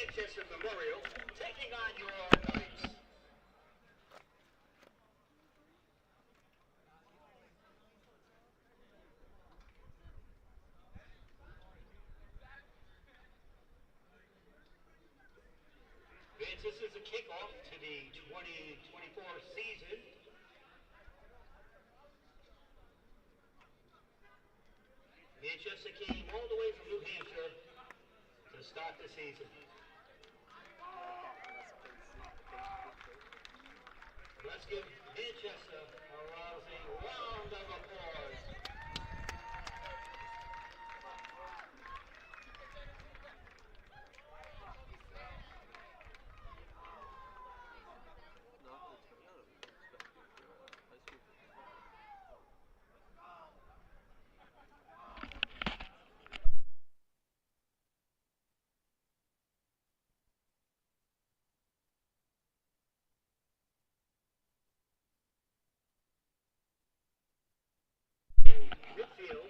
Manchester Memorial taking on your Knights. This is a kickoff to the 2024 season. Manchester came all the way from New Hampshire to start the season. Let's give Manchester a rousing round of applause. Midfield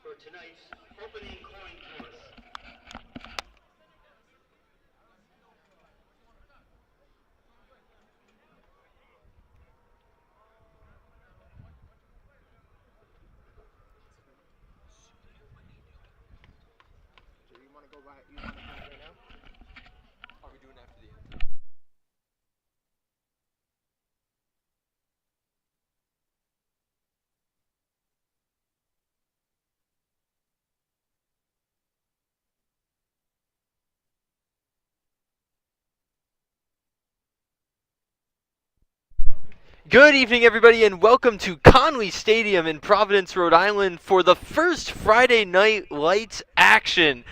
for tonight's opening coin toss. Do you want to go right? You want to go right now? Are we doing after the end? Good evening, everybody, and welcome to Conway Stadium in Providence, Rhode Island for the first Friday Night Lights action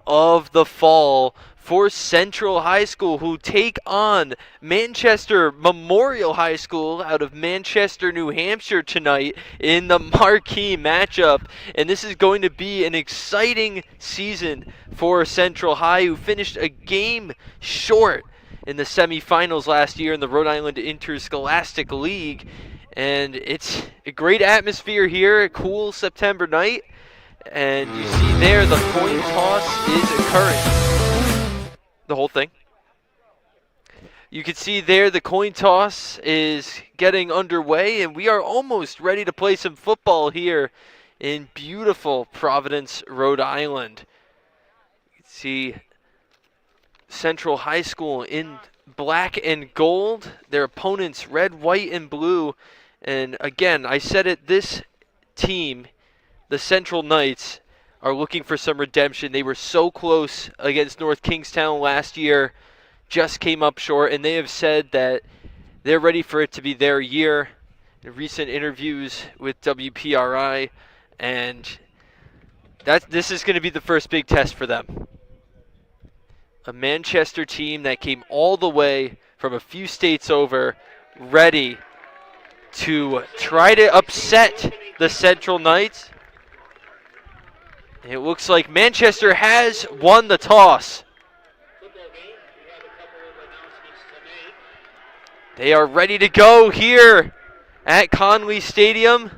of the fall for Central High School, who take on Manchester Memorial High School out of Manchester, New Hampshire tonight in the marquee matchup. And this is going to be an exciting season for Central High, who finished a game short in the semifinals last year in the Rhode Island Interscholastic League. And it's a great atmosphere here, a cool September night. And you see there the coin toss is occurring. The whole thing. You can see there the coin toss is getting underway, and we are almost ready to play some football here in beautiful Providence, Rhode Island. You can see Central High School in black and gold, their opponents red, white, and blue. And again, I said it, this team, the Central Knights, are looking for some redemption. They were so close against North Kingstown last year, just came up short, and they have said that they're ready for it to be their year. In recent interviews with WPRI, and this is going to be the first big test for them. A Manchester team that came all the way from a few states over, ready to try to upset the Central Knights. It looks like Manchester has won the toss. They are ready to go here at Conway Stadium.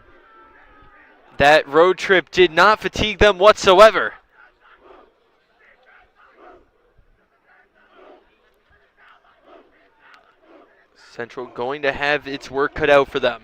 That road trip did not fatigue them whatsoever. Central going to have its work cut out for them.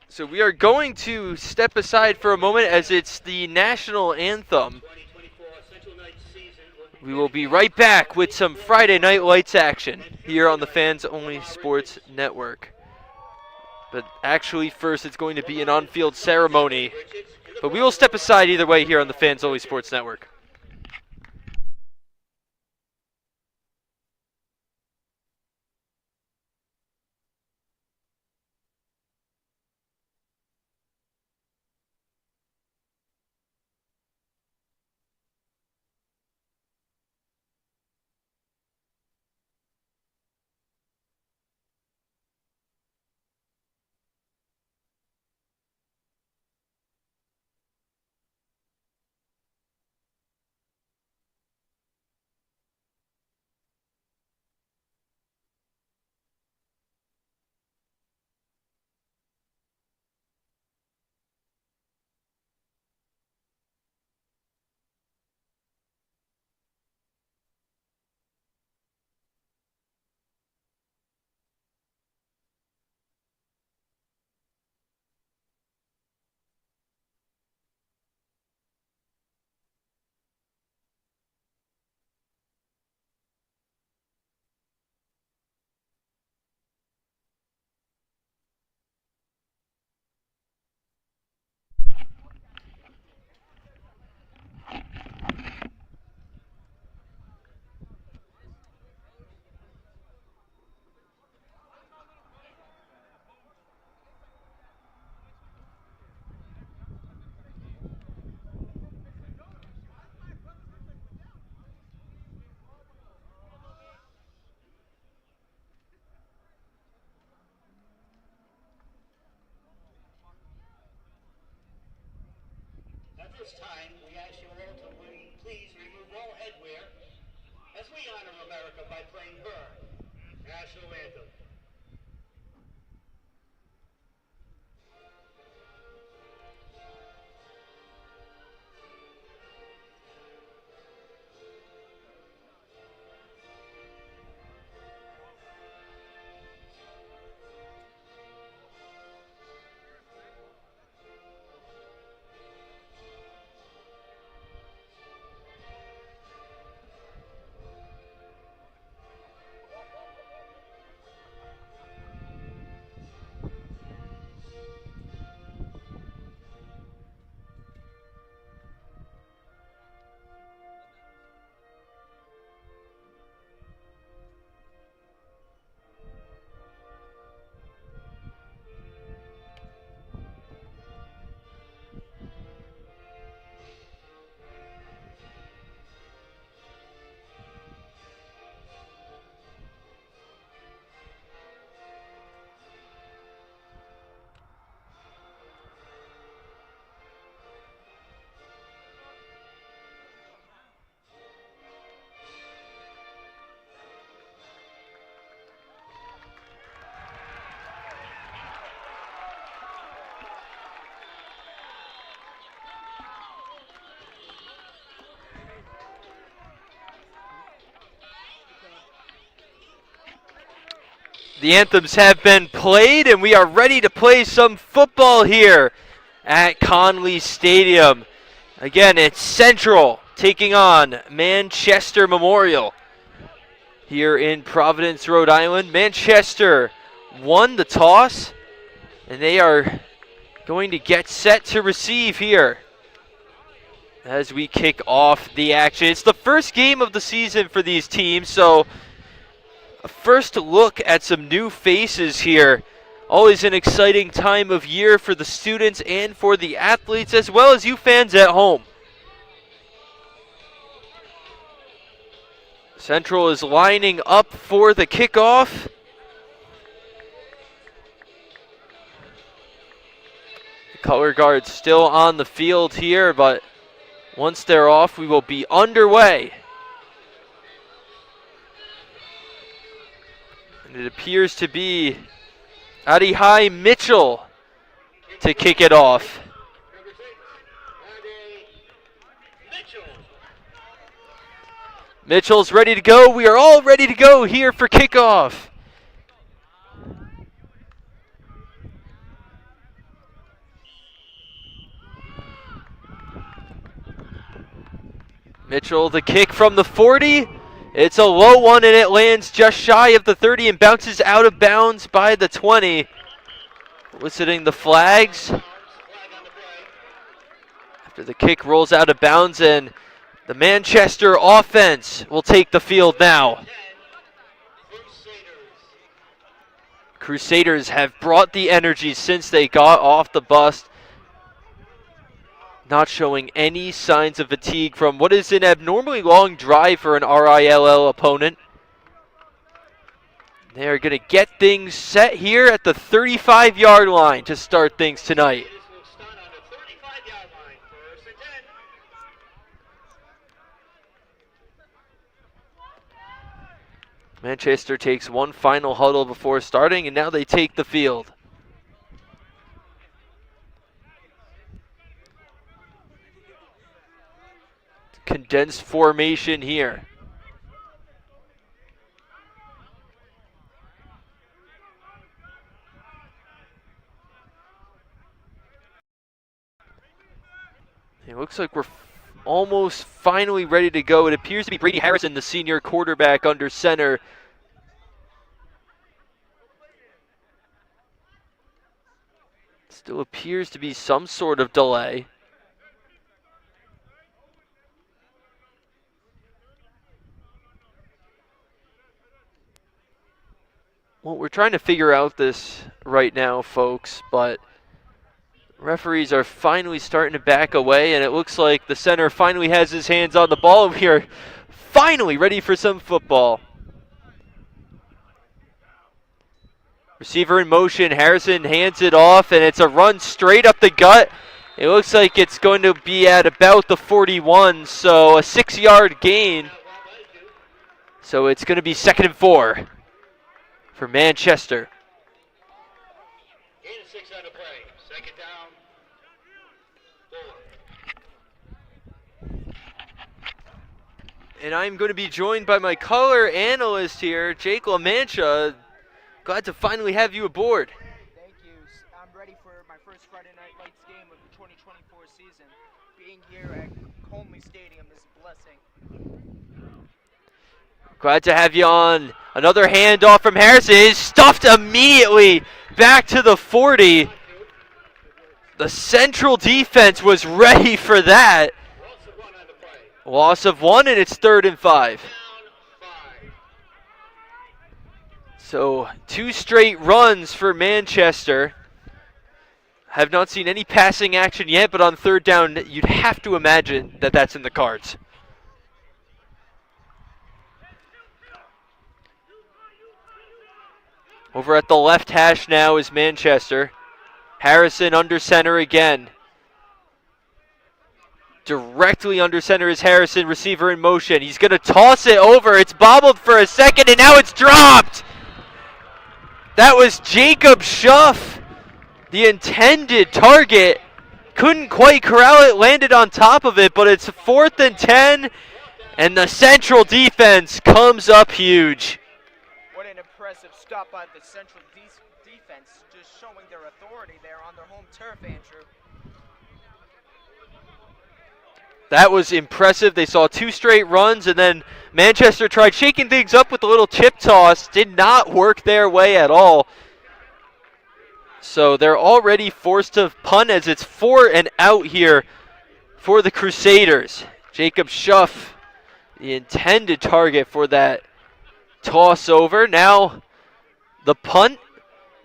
So we are going to step aside for a moment as it's the national anthem. We will be right back with some Friday Night Lights action here on the Fans Only Sports Network. But actually first it's going to be an on-field ceremony. But we will step aside either way here on the Fans Only Sports Network. this time, we ask you all to please remove all headwear as we honor America by playing her national anthem. The anthems have been played, and we are ready to play some football here at Conley Stadium. Again, it's Central taking on Manchester Memorial here in Providence, Rhode Island. Manchester won the toss, and they are going to get set to receive here as we kick off the action. It's the first game of the season for these teams, so a first look at some new faces here. Always an exciting time of year for the students and for the athletes, as well as you fans at home. Central is lining up for the kickoff. The color guard's still on the field here, but once they're off, we will be underway. And it appears to be Adihai Mitchell to kick it off. Mitchell's ready to go. We are all ready to go here for kickoff. Mitchell, the kick from the 40. It's a low one, and it lands just shy of the 30 and bounces out of bounds by the 20. Eliciting the flags. After the kick rolls out of bounds, and the Manchester offense will take the field now. Crusaders have brought the energy since they got off the bus. Not showing any signs of fatigue from what is an abnormally long drive for an RILL opponent. They are going to get things set here at the 35-yard line to start things tonight. Manchester takes one final huddle before starting, and now they take the field. Condensed formation here. It looks like we're almost finally ready to go. It appears to be Brady Harrison, the senior quarterback, under center. Still appears to be some sort of delay. Well, we're trying to figure out this right now, folks, but referees are finally starting to back away, and it looks like the center finally has his hands on the ball. We are finally ready for some football. Receiver in motion. Harrison hands it off, and it's a run straight up the gut It looks like it's going to be at about the 41, so a 6-yard gain. So it's going to be 2nd and 4 for Manchester. Gain of 6 on the play. 2nd down. 4. And I'm going to be joined by my color analyst here, Jake LaMancha. Glad to finally have you aboard. Thank you. I'm ready for my first Friday Night Lights game of the 2024 season. Being here at Conley Stadium is a blessing. Glad to have you on. Another handoff from Harrison is stuffed immediately back to the 40. The Central defense was ready for that. Loss of 1, and it's 3rd and 5. So 2 straight runs for Manchester. Have not seen any passing action yet, but on 3rd down, you'd have to imagine that that's in the cards. Over at the left hash now is Manchester. Harrison under center again. Directly under center is Harrison, receiver in motion. He's going to toss it over. It's bobbled for a second, and now it's dropped. That was Jacob Schuff, the intended target. Couldn't quite corral it, landed on top of it, but it's 4th and 10, and the Central defense comes up huge. What an impressive stop by the Central defense, just showing their authority there on their home turf, Andrew. That was impressive. They saw 2 straight runs, and then Manchester tried shaking things up with a little chip toss. Did not work their way at all. So they're already forced to punt as it's 4 and out here for the Crusaders. Jacob Schuff, the intended target for that toss over. Now the punt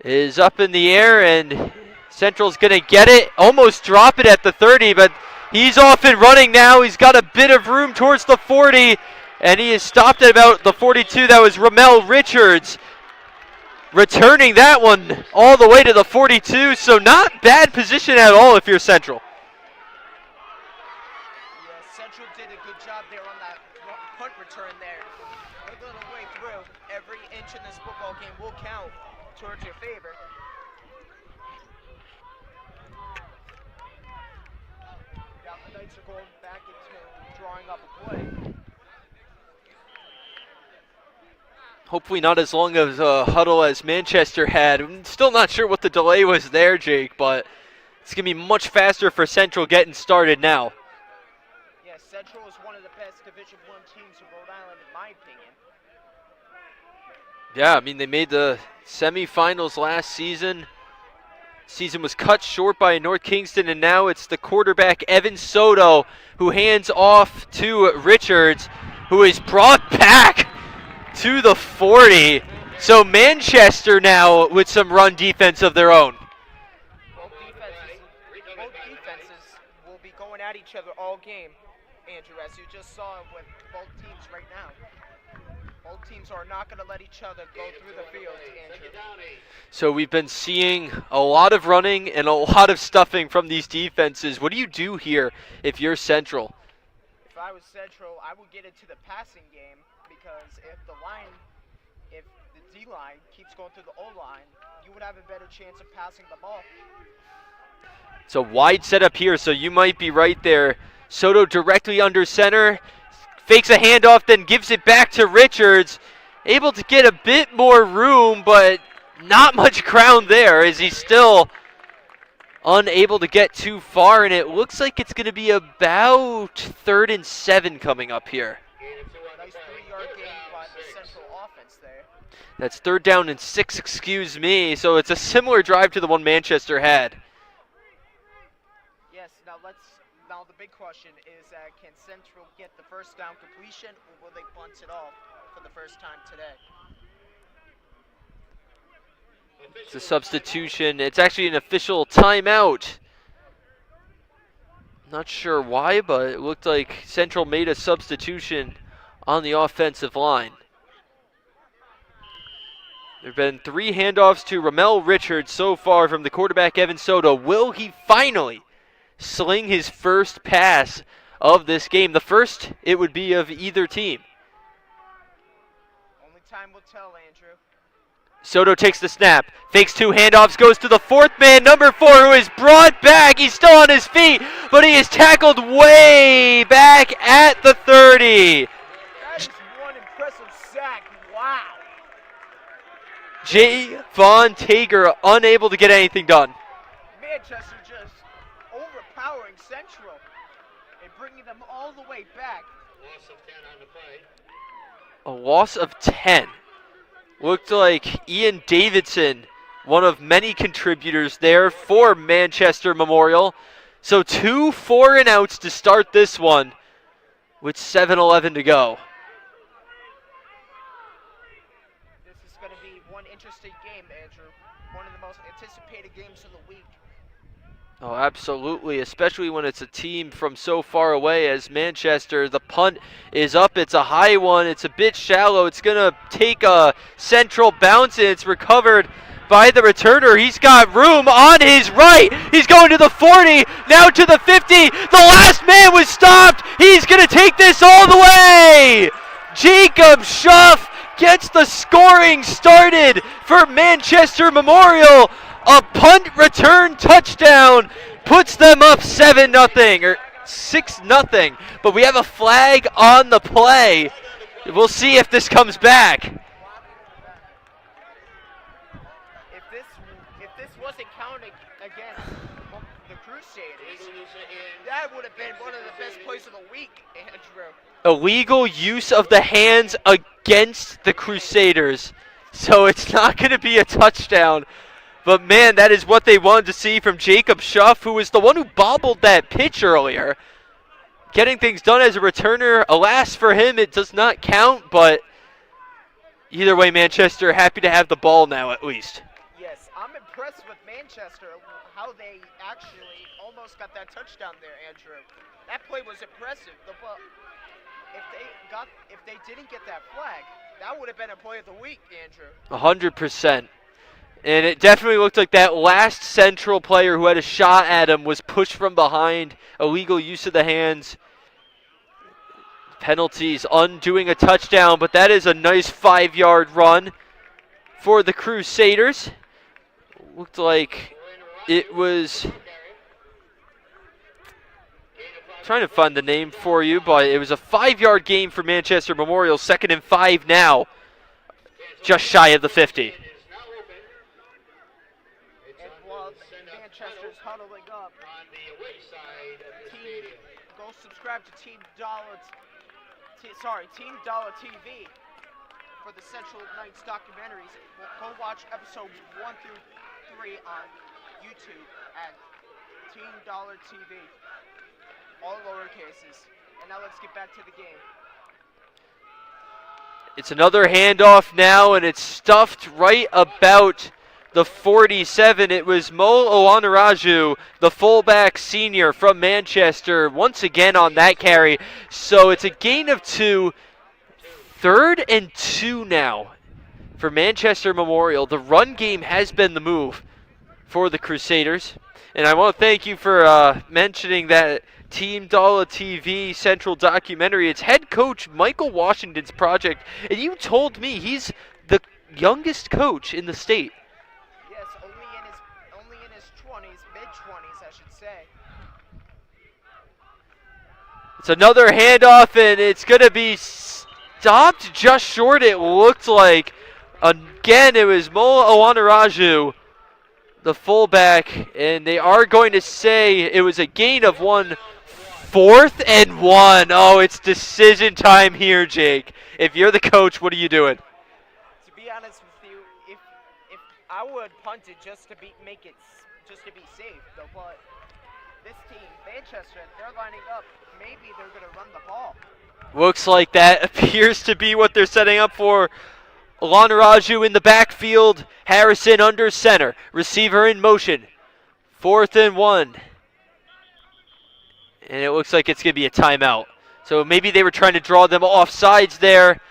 is up in the air, and Central's going to get it. Almost drop it at the 30, but he's off and running now. He's got a bit of room towards the 40, and he is stopped at about the 42. That was Ramel Richards returning that one all the way to the 42, so not bad position at all if you're Central. Yeah, Central did a good job there on that punt return there. A little way through. Every inch in this football game will count towards your favor. Now the Knights are going back into drawing up a play. Hopefully not as long of a huddle as Manchester had. I'm still not sure what the delay was there, Jake, but it's going to be much faster for Central getting started now. Yeah, Central is one of the best Division I teams in Rhode Island, in my opinion. Yeah, I mean, they made the semifinals last season. Season was cut short by North Kingston, and now it's the quarterback, Evan Soto, who hands off to Richards, who is brought back to the 40. So Manchester now with some run defense of their own. Both defenses will be going at each other all game, Andrew, as you just saw with both teams right now. Both teams are not going to let each other go through the field, Andrew. So we've been seeing a lot of running and a lot of stuffing from these defenses. What do you do here if you're Central? If I was Central, I would get into the passing game, because if the D-line keeps going through the O-line, you would have a better chance of passing the ball. It's a wide setup here, so you might be right there. Soto directly under center, fakes a handoff, then gives it back to Richards. Able to get a bit more room, but not much ground there as he's still unable to get too far, and it looks like it's going to be about 3rd and 7 coming up here. Nice 3-yard gain by the Central offense there. That's 3rd down and 6, excuse me. So it's a similar drive to the one Manchester had. Yes, now the big question is, can Central get the first down completion, or will they punt it off for the first time today? It's a substitution. It's actually an official timeout. Not sure why, but it looked like Central made a substitution on the offensive line. There have been 3 handoffs to Ramel Richards so far from the quarterback, Evan Soto. Will he finally sling his first pass of this game. The first it would be of either team. Only time will tell, Andrew. Soto takes the snap, fakes 2 handoffs, goes to the 4th man, number 4, who is brought back. He's still on his feet, but he is tackled way back at the 30. That is one impressive sack. Wow. Javon Tager unable to get anything done. Manchester just overpowering Central and bringing them all the way back. Loss of 10 on the play. A loss of 10. Looked like Ian Davidson, one of many contributors there for Manchester Memorial. So 2 4-and-outs to start this one with 7:11 to go. This is going to be one interesting game, Andrew. One of the most anticipated games of the week. Oh, absolutely, especially when it's a team from so far away as Manchester. The punt is up. It's a high one. It's a bit shallow. It's going to take a Central bounce, and it's recovered by the returner. He's got room on his right. He's going to the 40, now to the 50. The last man was stopped. He's going to take this all the way. Jacob Schuff gets the scoring started for Manchester Memorial. A punt return touchdown puts them up 7-0 or 6-0. But we have a flag on the play. We'll see if this comes back. If this wasn't counted against the Crusaders, that would have been one of the best plays of the week, Andrew. Illegal use of the hands against the Crusaders. So it's not going to be a touchdown. But, man, that is what they wanted to see from Jacob Schuff, who was the one who bobbled that pitch earlier. Getting things done as a returner. Alas for him, it does not count. But either way, Manchester happy to have the ball now at least. Yes, I'm impressed with Manchester, how they actually almost got that touchdown there, Andrew. That play was impressive. If they didn't get that flag, that would have been a play of the week, Andrew. 100%. And it definitely looked like that last Central player who had a shot at him was pushed from behind. Illegal use of the hands. Penalties undoing a touchdown, but that is a nice 5-yard run for the Crusaders. Looked like it was... Trying to find the name for you, but it was a 5-yard gain for Manchester Memorial. 2nd and 5 now. Just shy of the 50. Manchester's huddling up. On the away side of the stadium. Go subscribe to Team Dollar TV for the Central Knights documentaries. Go watch episodes 1 through 3 on YouTube at Team Dollar TV. All lower cases. And now let's get back to the game. It's another handoff now, and it's stuffed right about the 47. It was Mo Owanaraju, the fullback senior from Manchester, once again on that carry. So it's a gain of 2. 3rd and 2 now for Manchester Memorial. The run game has been the move for the Crusaders. And I want to thank you for mentioning that Team Dollar TV Central documentary. It's head coach Michael Washington's project. And you told me he's the youngest coach in the state. Only in his 20s, mid-20s, I should say. It's another handoff, and it's going to be stopped just short, it looked like. Again, it was Mo Owanaraju, the fullback, and they are going to say it was a gain of 1. 4th and 1. Oh, it's decision time here, Jake. If you're the coach, what are you doing? To be honest with you, if I would punt it just to be safe, though, but this team, Manchester, they're lining up. Maybe they're going to run the ball. Looks like that appears to be what they're setting up for. Olanaraju in the backfield. Harrison under center. Receiver in motion. 4th and 1. And it looks like it's going to be a timeout. So maybe they were trying to draw them off sides there.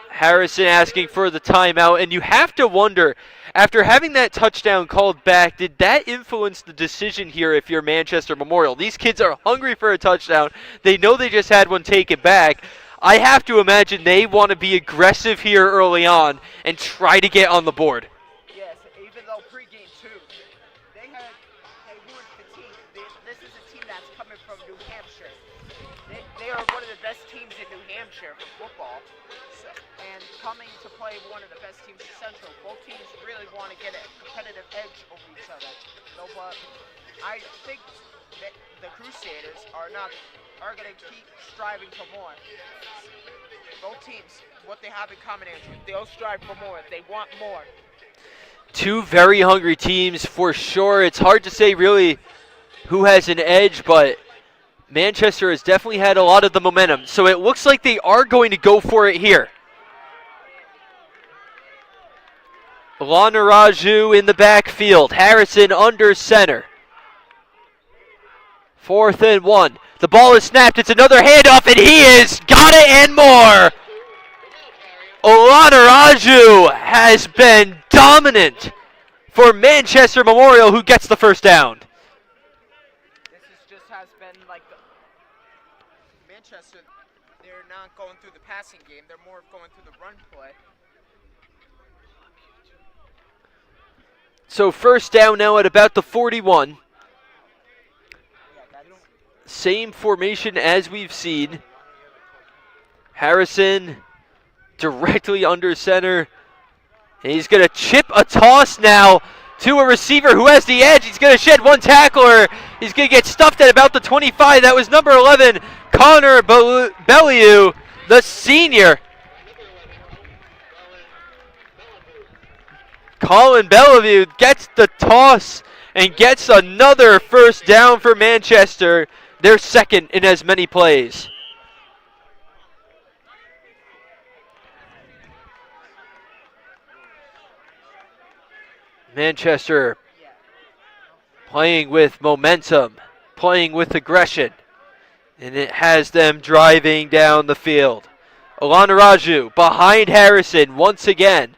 Harrison asking for the timeout. And you have to wonder, After having that touchdown called back, did that influence the decision here if you're Manchester Memorial? These kids are hungry for a touchdown. They know they just had one taken back. I have to imagine they want to be aggressive here early on and try to get on the board. Yes, even though pregame too, they weren't fatigued. This is a team that's coming from New Hampshire. They are one of the best teams in New Hampshire for football, and coming to play one of the best teams in Central. Both teams really want to get a competitive edge over each other. So, but I think that the Crusaders are going to keep striving for more. Both teams, what they have in common, Andrew, they'll strive for more. They want more. Two very hungry teams for sure. It's hard to say really who has an edge, but Manchester has definitely had a lot of the momentum. So it looks like they are going to go for it here. Lanaraju in the backfield. Harrison under center. 4th and 1. The ball is snapped. It's another handoff, and he has got it and more. Lanaraju has been dominant for Manchester Memorial, who gets the first down. Just has been like Manchester, they're not going through the passing game. They're more going through the run play. So first down now at about the 41. Same formation as we've seen. Harrison directly under center. And he's going to chip a toss now to a receiver who has the edge. He's going to shed one tackler. He's going to get stuffed at about the 25. That was number 11, Connor Bellew, the senior. Colin Bellevue gets the toss and gets another first down for Manchester. Their second in as many plays. Manchester playing with momentum, playing with aggression, and it has them driving down the field. Lanaraju behind Harrison once again.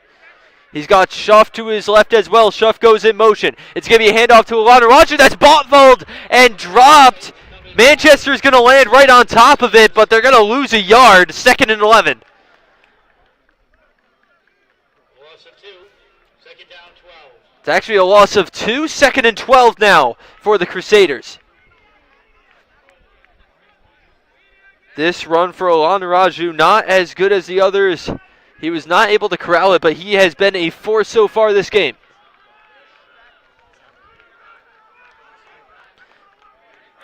He's got Schuff to his left as well. Schuff goes in motion. It's going to be a handoff to Lanaraju. That's bottled and dropped. Manchester is going to land right on top of it, but they're going to lose a yard. 2nd and 11. Loss of 2. 2nd down 12. It's actually a loss of 2. 2nd and 12 now for the Crusaders. This run for Lanaraju not as good as the others. He was not able to corral it, but he has been a force so far this game.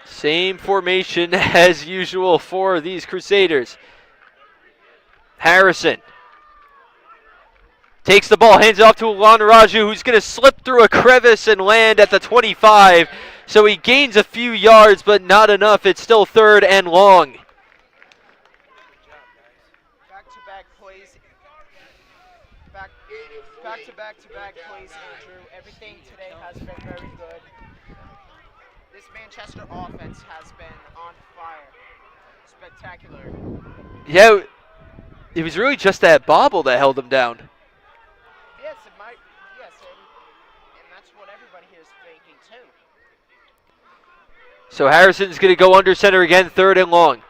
Same formation as usual for these Crusaders. Harrison takes the ball, hands it off to Lanaraju, who's going to slip through a crevice and land at the 25. So he gains a few yards, but not enough. It's still 3rd and long. Back-to-back plays, Andrew. Everything today has been very good. This Manchester offense has been on fire. Spectacular. Yeah, it was really just that bobble that held him down. Yes, and that's what everybody here is thinking too. So Harrison's going to go under center again, 3rd and long.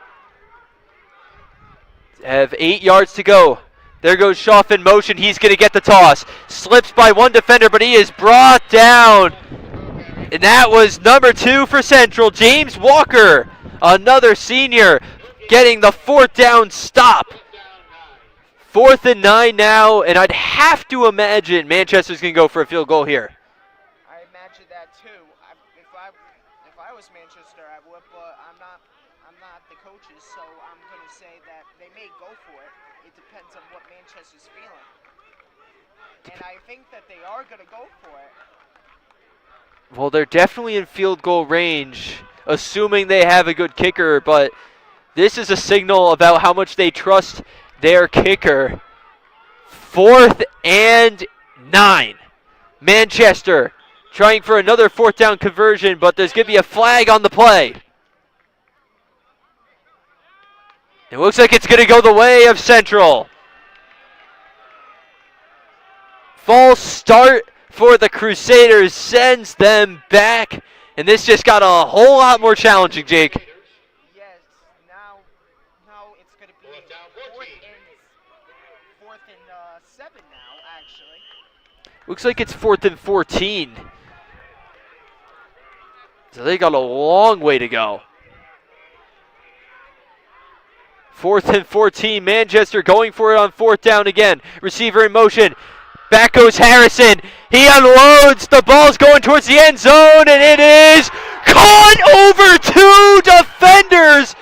Have 8 yards to go. There goes Schuff in motion. He's going to get the toss. Slips by one defender, but he is brought down. And that was number 2 for Central, James Walker, another senior, getting the 4th down stop. 4th and 9 now, and I'd have to imagine Manchester's going to go for a field goal here. I imagine that too. If I was Manchester, I would, but I'm not the coaches, so I'm going to say that they may go for it. It depends on what Manchester's feeling. And I think that they are going to go for it. Well, they're definitely in field goal range, assuming they have a good kicker, but this is a signal about how much they trust their kicker. 4th and 9. Manchester trying for another 4th down conversion, but there's going to be a flag on the play. It looks like it's going to go the way of Central. false start for the Crusaders sends them back. And this just got a whole lot more challenging, Jake. Yes, now it's going to be fourth and 7 now, actually. Looks like it's 4th and 14. So they got a long way to go. 4th and 14. Manchester going for it on 4th down again. Receiver in motion. Back goes Harrison. He unloads. The ball's going towards the end zone, and it is caught over 2 defenders.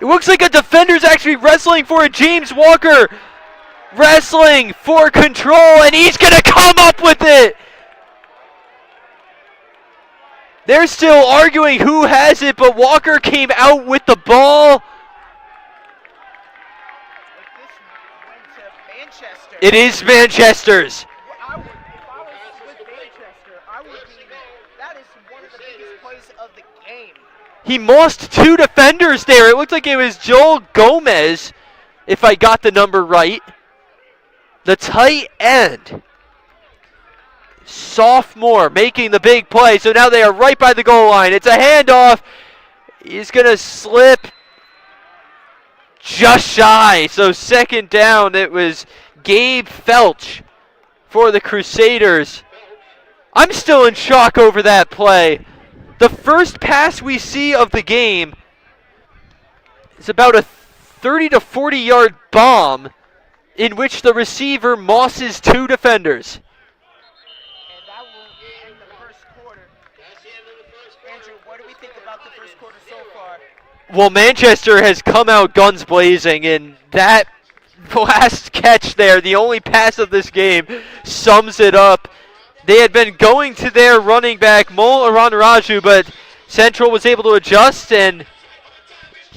It looks like a defender's actually wrestling for it. James Walker wrestling for control, and he's going to come up with it. They're still arguing who has it, but Walker came out with the ball. It is Manchester's. If I was with Manchester, that is one of the biggest plays of the game. He lost 2 defenders there. It looked like it was Joel Gomez, if I got the number right. The tight end. Sophomore making the big play. So now they are right by the goal line. It's a handoff. He's going to slip just shy. So 2nd down, it was Gabe Felch for the Crusaders. I'm still in shock over that play. The first pass we see of the game is about a 30 to 40 yard bomb in which the receiver mosses 2 defenders. And that will end the first quarter. Andrew, what do we think about the first quarter so far? Well, Manchester has come out guns blazing, and that last catch there, the only pass of this game, sums it up. They had been going to their running back, Mo Aranaraju, but Central was able to adjust and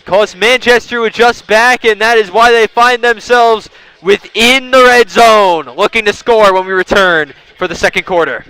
caused Manchester to adjust back, and that is why they find themselves within the red zone, looking to score when we return for the second quarter.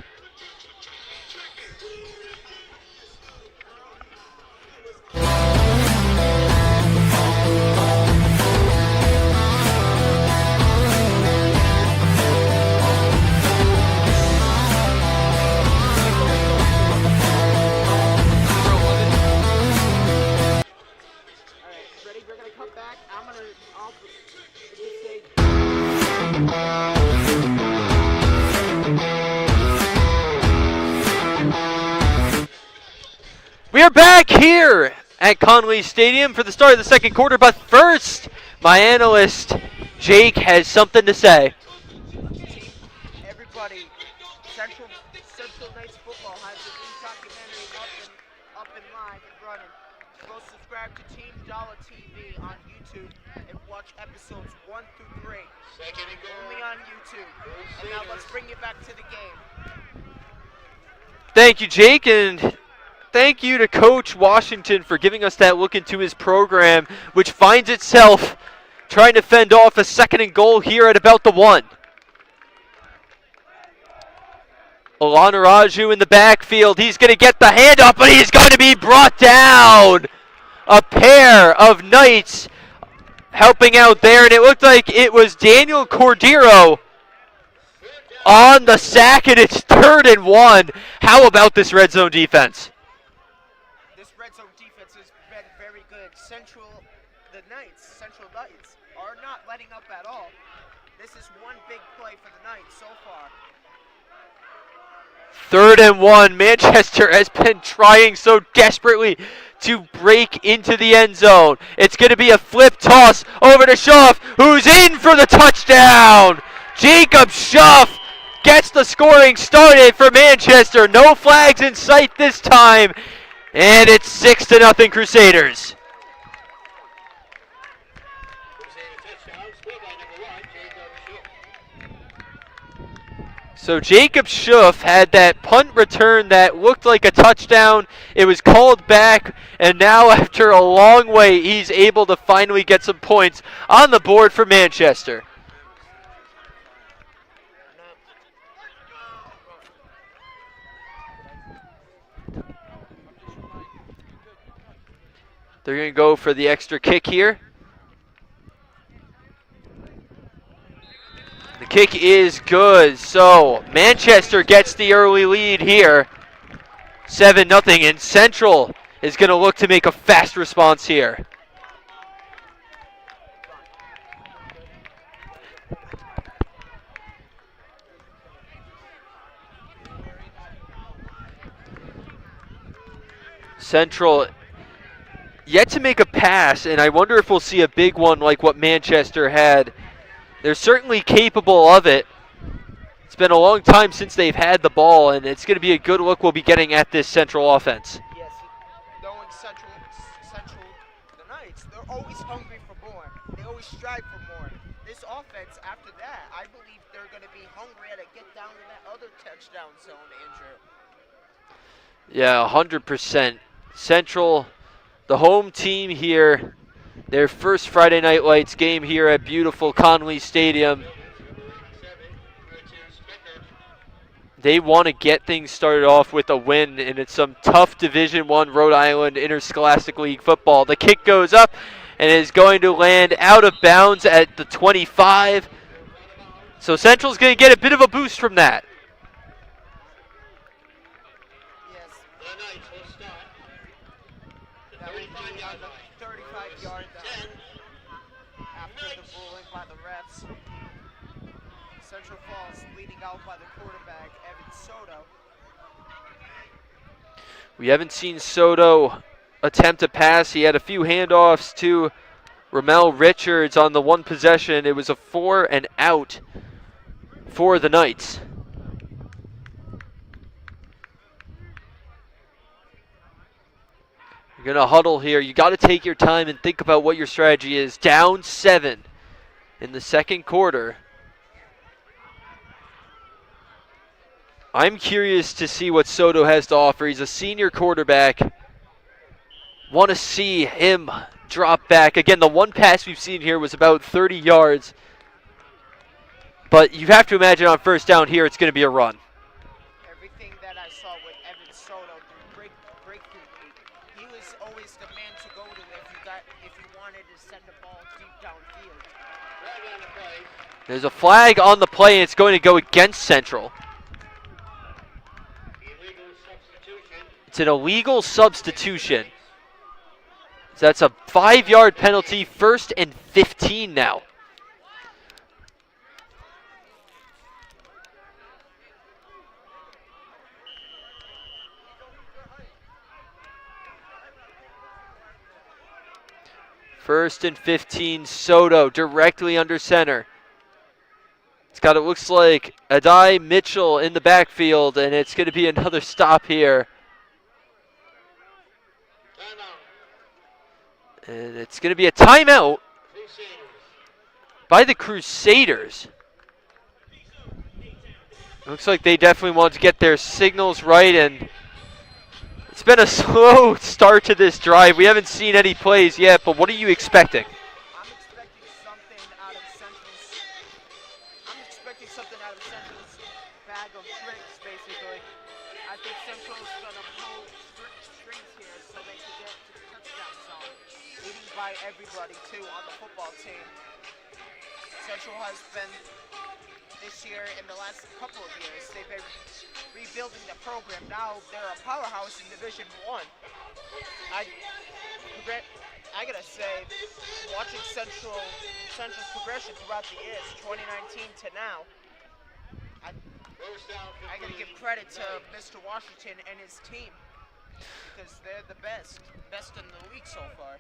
We are back here at Conway Stadium for the start of the second quarter, but first, my analyst, Jake, has something to say. Everybody, Central Knights Football has a new documentary up and live and running. Go subscribe to Team Dollar TV on YouTube and watch episodes 1 through 3. Only on YouTube. And now let's bring it back to the game. Thank you, Jake, and thank you to Coach Washington for giving us that look into his program, which finds itself trying to fend off a 2nd and goal here at about the 1. Olanaraju in the backfield. He's going to get the handoff, but he's going to be brought down. A pair of Knights helping out there, and it looked like it was Daniel Cordero on the sack, and it's 3rd and 1. How about this red zone defense? This red zone defense has been very good. Central Knights are not letting up at all. This is one big play for the Knights so far. 3rd and 1. Manchester has been trying so desperately to break into the end zone. It's going to be a flip toss over to Schuff, who's in for the touchdown. Jacob Schuff gets the scoring started for Manchester. No flags in sight this time, and it's 6-0 Crusaders. So Jacob Schuff had that punt return that looked like a touchdown. It was called back, and now after a long wait, he's able to finally get some points on the board for Manchester. They're going to go for the extra kick here. The Kick is good. So Manchester gets the early lead here. 7-0, and Central is going to look to make a fast response here. Central yet to make a pass, and I wonder if we'll see a big one like what Manchester had. They're certainly capable of it. It's been a long time since they've had the ball, and it's going to be a good look we'll be getting at this Central offense. Yes, knowing Central, the Knights, they're always hungry for more. They always strive for more. This offense, after that, I believe they're going to be hungry to get down to that other touchdown zone, Andrew. Yeah, 100%. Central, the home team here, their first Friday Night Lights game here at beautiful Conway Stadium. They want to get things started off with a win, and it's some tough Division I Rhode Island Interscholastic League football. The kick goes up and is going to land out of bounds at the 25. So Central's going to get a bit of a boost from that. That would be on the 35-yard line after the ruling by the refs. Central Falls leading out by the quarterback, Evan Soto. We haven't seen Soto attempt a pass. He had a few handoffs to Ramel Richards on the one possession. It was a 4-and-out for the Knights. You're going to huddle here. You got to take your time and think about what your strategy is. Down 7 in the second quarter. I'm curious to see what Soto has to offer. He's a senior quarterback. Want to see him drop back. Again, the one pass we've seen here was about 30 yards. But you have to imagine on first down here it's going to be a run. Everything that I saw with Evan Soto, the breakthrough, he was always the man to go to if you wanted to send the ball deep downfield. There's a flag on the play, and it's going to go against Central. It's an illegal substitution. So that's a 5-yard penalty, 1st and 15 now. First and 15, Soto directly under center. It's got, it looks like, Adai Mitchell in the backfield, and it's going to be another stop here. And it's going to be a timeout by the Crusaders. Looks like they definitely want to get their signals right, and it's been a slow start to this drive. We haven't seen any plays yet, but what are you expecting? I'm expecting something out of Central's bag of tricks, basically. I think Central's going to pull strings here so they can get to the touchdown zone. Leading by everybody, too, on the football team. Central has been, this year, in the last couple of years, they've been rebuilding the program. Now they're a powerhouse in Division I. I gotta say, watching Central's progression throughout the years, 2019 to now, I gotta give credit to Mr. Washington and his team because they're the best in the league so far.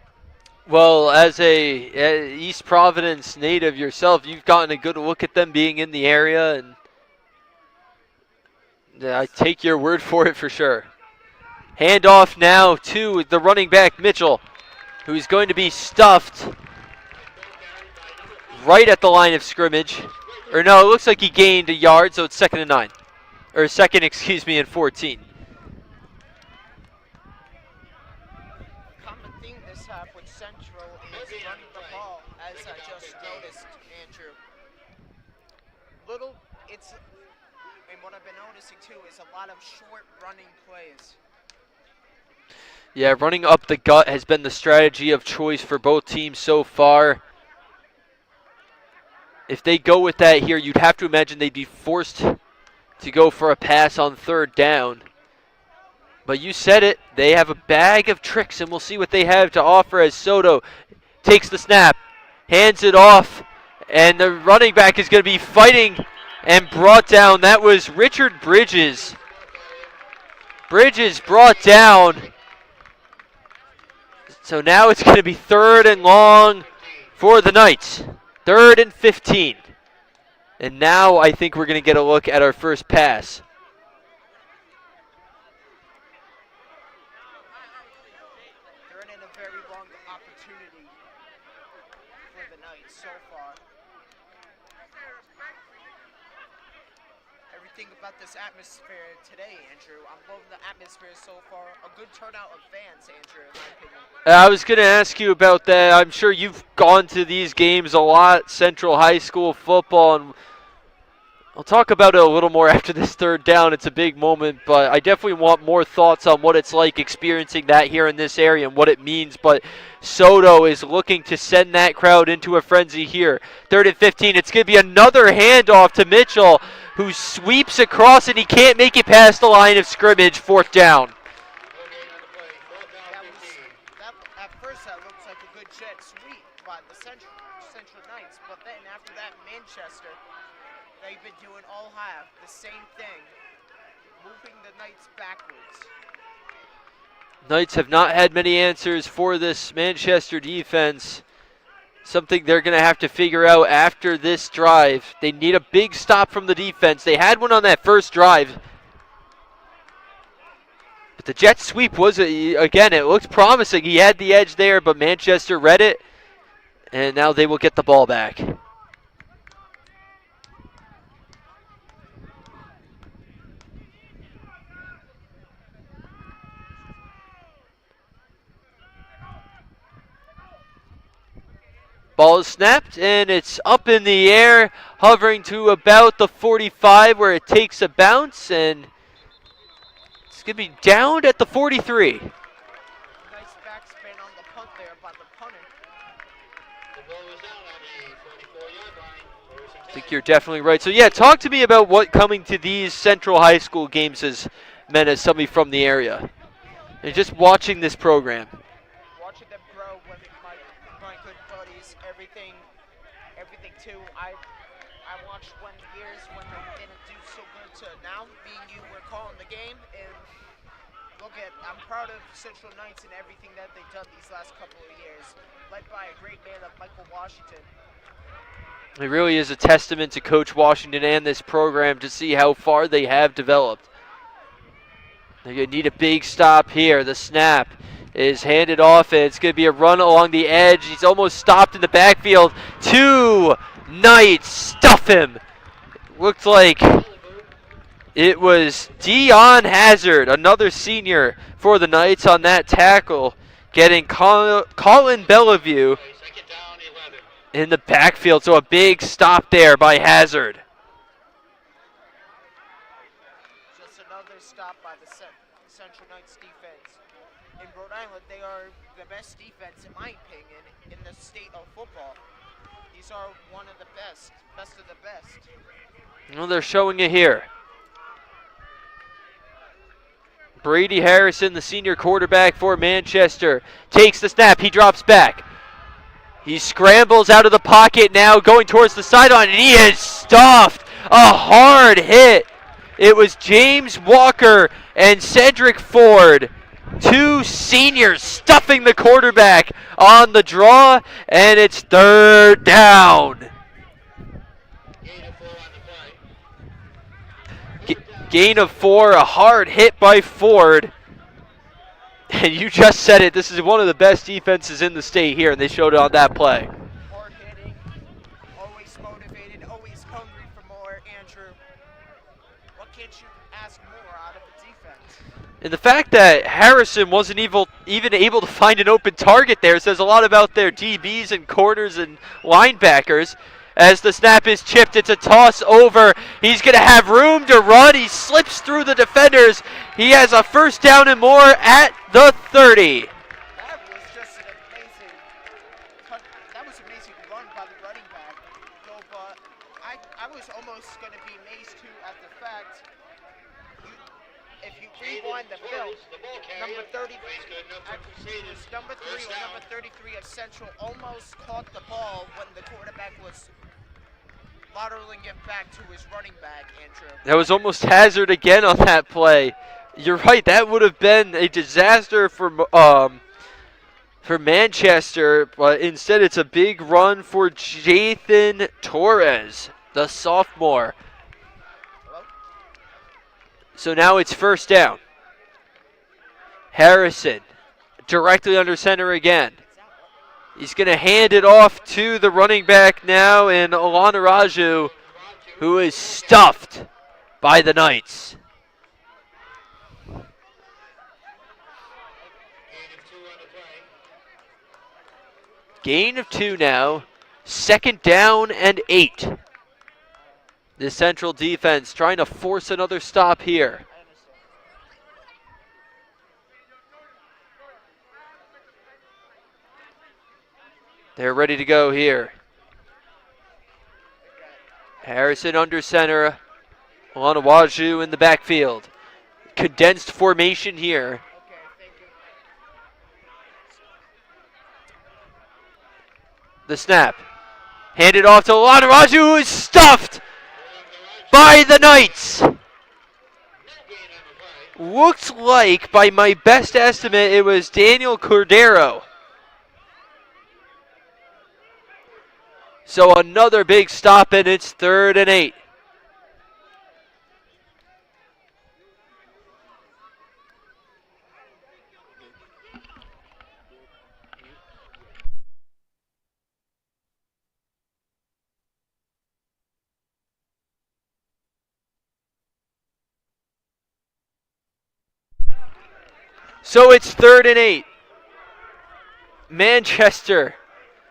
Well, as a East Providence native yourself, you've gotten a good look at them being in the area, and I take your word for it for sure. Handoff now to the running back, Mitchell, who's going to be stuffed right at the line of scrimmage. Or no, it looks like he gained a yard, so it's 2nd and 9. Or second, excuse me, and 14. Common theme this half with Central is running the ball, as I just noticed, Andrew. And what I've been noticing too is a lot of short running plays. Yeah, running up the gut has been the strategy of choice for both teams so far. if they go with that here, you'd have to imagine they'd be forced to go for a pass on third down. But you said it, they have a bag of tricks, and we'll see what they have to offer as Soto takes the snap, hands it off, and the running back is going to be fighting and brought down. That was Richard Bridges. Bridges brought down. So now it's going to be 3rd and long for the Knights. 3rd and 15. And now I think we're going to get a look at our first pass. They're in a very long opportunity for the Knights so far. Everything about this atmosphere today, Andrew. I'm loving the atmosphere so far. A good turnout of fans, Andrew, in my opinion. I was going to ask you about that. I'm sure you've gone to these games a lot, Central High School football, and I'll talk about it a little more after this 3rd down. It's a big moment, but I definitely want more thoughts on what it's like experiencing that here in this area and what it means. But Soto is looking to send that crowd into a frenzy here. 3rd and 15. It's going to be another handoff to Mitchell, who sweeps across, and he can't make it past the line of scrimmage. 4th down. At first, that looks like a good jet sweep by the Central Knights, but then after that, Manchester, they've been doing all half the same thing, moving the Knights backwards. Knights have not had many answers for this Manchester defense. Something they're going to have to figure out after this drive. They need a big stop from the defense. They had one on that first drive. But the jet sweep was, again, it looked promising. He had the edge there, but Manchester read it. And now they will get the ball back. Ball is snapped, and it's up in the air, hovering to about the 45, where it takes a bounce, and it's going to be downed at the 43. Nice backspin on the punt there by the punter. The ball was down on the 44-yard line. I think you're definitely right. So, yeah, talk to me about what coming to these Central High School games has meant as somebody from the area, and just watching this program. Watching them grow with my good buddies, everything too. I watched when they didn't do so good to now. Me and you were calling the game, and I'm proud of Central Knights and everything that they've done these last couple of years, led by a great man of Michael Washington. It really is a testament to Coach Washington and this program to see how far they have developed. They're going to need a big stop here. The snap is handed off, and it's going to be a run along the edge. He's almost stopped in the backfield. 2 Knights stuff him. Looked like it was Dion Hazard, another senior for the Knights on that tackle, getting Colin Bellevue in the backfield. So a big stop there by Hazard. Just another stop by the Central Knights defense. In Rhode Island, they are the best defense, in my opinion, in the state of football. These are one of the best of the best. Well, they're showing it here. Brady Harrison, the senior quarterback for Manchester, takes the snap. He drops back. He scrambles out of the pocket now, going towards the sideline, and he is stuffed. A hard hit. It was James Walker and Cedric Ford, 2 seniors stuffing the quarterback on the draw, and it's 3rd down. Gain of 4, a hard hit by Ford. And you just said it, this is one of the best defenses in the state here, and they showed it on that play. Hard hitting, always motivated, always hungry for more, Andrew. What can't you ask more out of a defense? And the fact that Harrison wasn't even able to find an open target there says a lot about their DBs and corners and linebackers. As the snap is chipped, it's a toss over. He's going to have room to run. He slips through the defenders. He has a 1st down and more at the 30. That was just an amazing run by the running back. But that was almost going to be Maze 2 at the fact. If you rewind the film, number 30, actually, it was number 3 or number 33 of Central almost caught the ball when the quarterback was lateraling it back to his running back, Andrew. That was almost Hazard again on that play. You're right, that would have been a disaster for Manchester, but instead it's a big run for Jathan Torres, the sophomore. Hello? So now it's first down. Harrison, directly under center again. He's going to hand it off to the running back now in Alana Raju, who is stuffed by the Knights. Gain of 2 now. Second down and 8. The Central defense trying to force another stop here. They're ready to go here. Harrison under center. Olanawaju in the backfield. Condensed formation here. The snap. Handed off to Olanawaju, who is stuffed by the Knights. Looks like, by my best estimate, it was Daniel Cordero. So another big stop, and it's 3rd and 8. So it's 3rd and 8. Manchester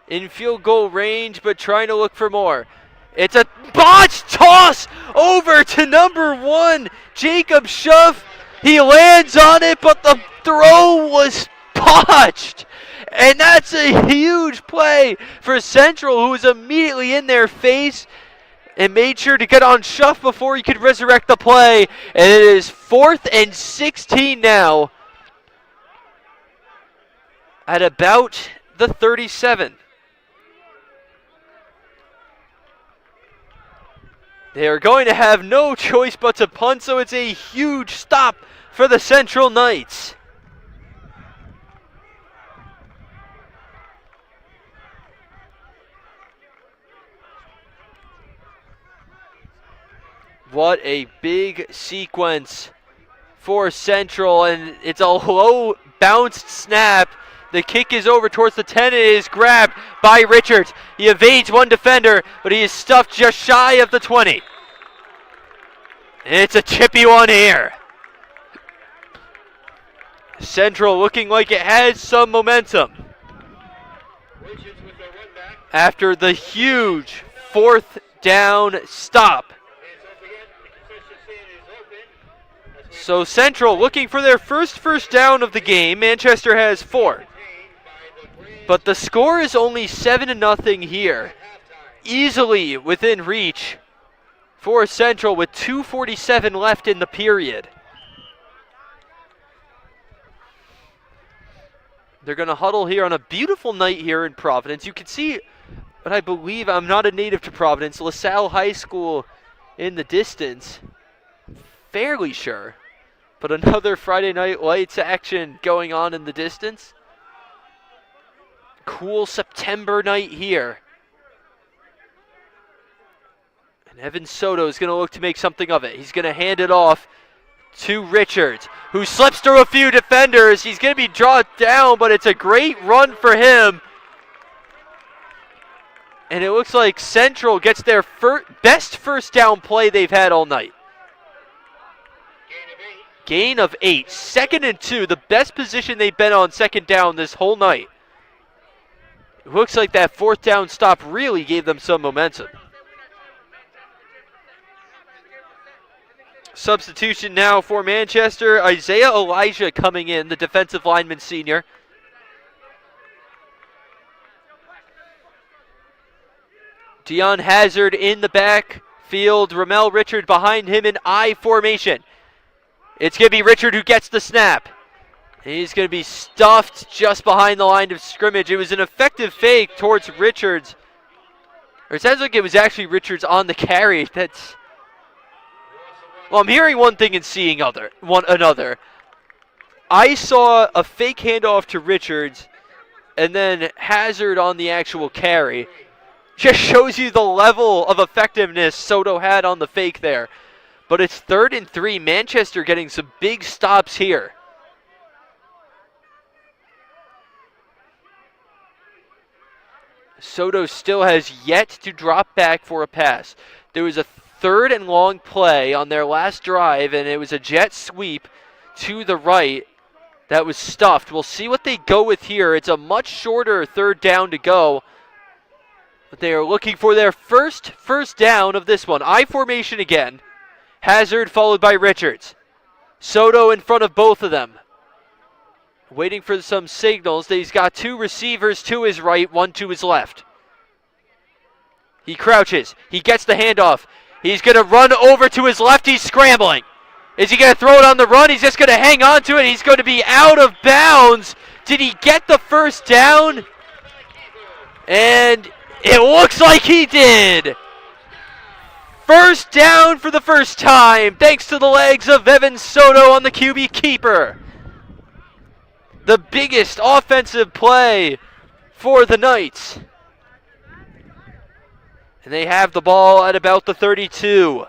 in field goal range, but trying to look for more. It's a botched toss over to number 1, Jacob Schuff. He lands on it, but the throw was botched. And that's a huge play for Central, who was immediately in their face and made sure to get on Schuff before he could resurrect the play. And it is 4th and 16 now at about the 37. They are going to have no choice but to punt, so it's a huge stop for the Central Knights. What a big sequence for Central, and it's a low bounced snap. The kick is over towards the 10. It is grabbed by Richards. He evades one defender, but he is stuffed just shy of the 20. And it's a chippy one here. Central looking like it has some momentum after the huge 4th down stop. So Central looking for their first down of the game. Manchester has 4. But the score is only 7-0 here. Easily within reach for Central with 2:47 left in the period. They're going to huddle here on a beautiful night here in Providence. You can see, but I believe, I'm not a native to Providence, LaSalle High School in the distance. Fairly sure. But another Friday Night Lights action going on in the distance. Cool September night here. And Evan Soto is going to look to make something of it. He's going to hand it off to Richards, who slips through a few defenders. He's going to be drawn down, but it's a great run for him. And it looks like Central gets their best first down play they've had all night. Gain of 8. 2nd and 2, the best position they've been on second down this whole night. It looks like that 4th down stop really gave them some momentum. Substitution now for Manchester. Isaiah Elijah coming in, the defensive lineman senior. Deion Hazard in the back field. Ramel Richard behind him in I formation. It's going to be Richard who gets the snap. He's going to be stuffed just behind the line of scrimmage. It was an effective fake towards Richards. Or it sounds like it was actually Richards on the carry. Well, I'm hearing one thing and seeing another. I saw a fake handoff to Richards and then Hazard on the actual carry. Just shows you the level of effectiveness Soto had on the fake there. But it's 3rd and 3. Manchester getting some big stops here. Soto still has yet to drop back for a pass. There was a 3rd and long play on their last drive, and it was a jet sweep to the right that was stuffed. We'll see what they go with here. It's a much shorter 3rd down to go. But they are looking for their first down of this one. I formation again. Hazard followed by Richards. Soto in front of both of them. Waiting for some signals. He's got 2 receivers to his right, 1 to his left. He crouches. He gets the handoff. He's going to run over to his left. He's scrambling. Is he going to throw it on the run? He's just going to hang on to it. He's going to be out of bounds. Did he get the first down? And it looks like he did. First down for the first time, thanks to the legs of Evan Soto on the QB keeper. The biggest offensive play for the Knights. And they have the ball at about the 32.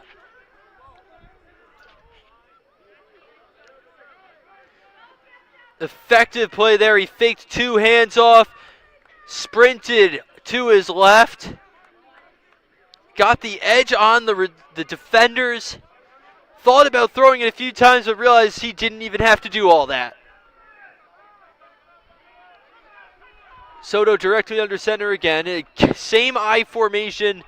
Effective play there. He faked 2 hands off, sprinted to his left, got the edge on the defenders, thought about throwing it a few times but realized he didn't even have to do all that. Soto directly under center again. Same I formation,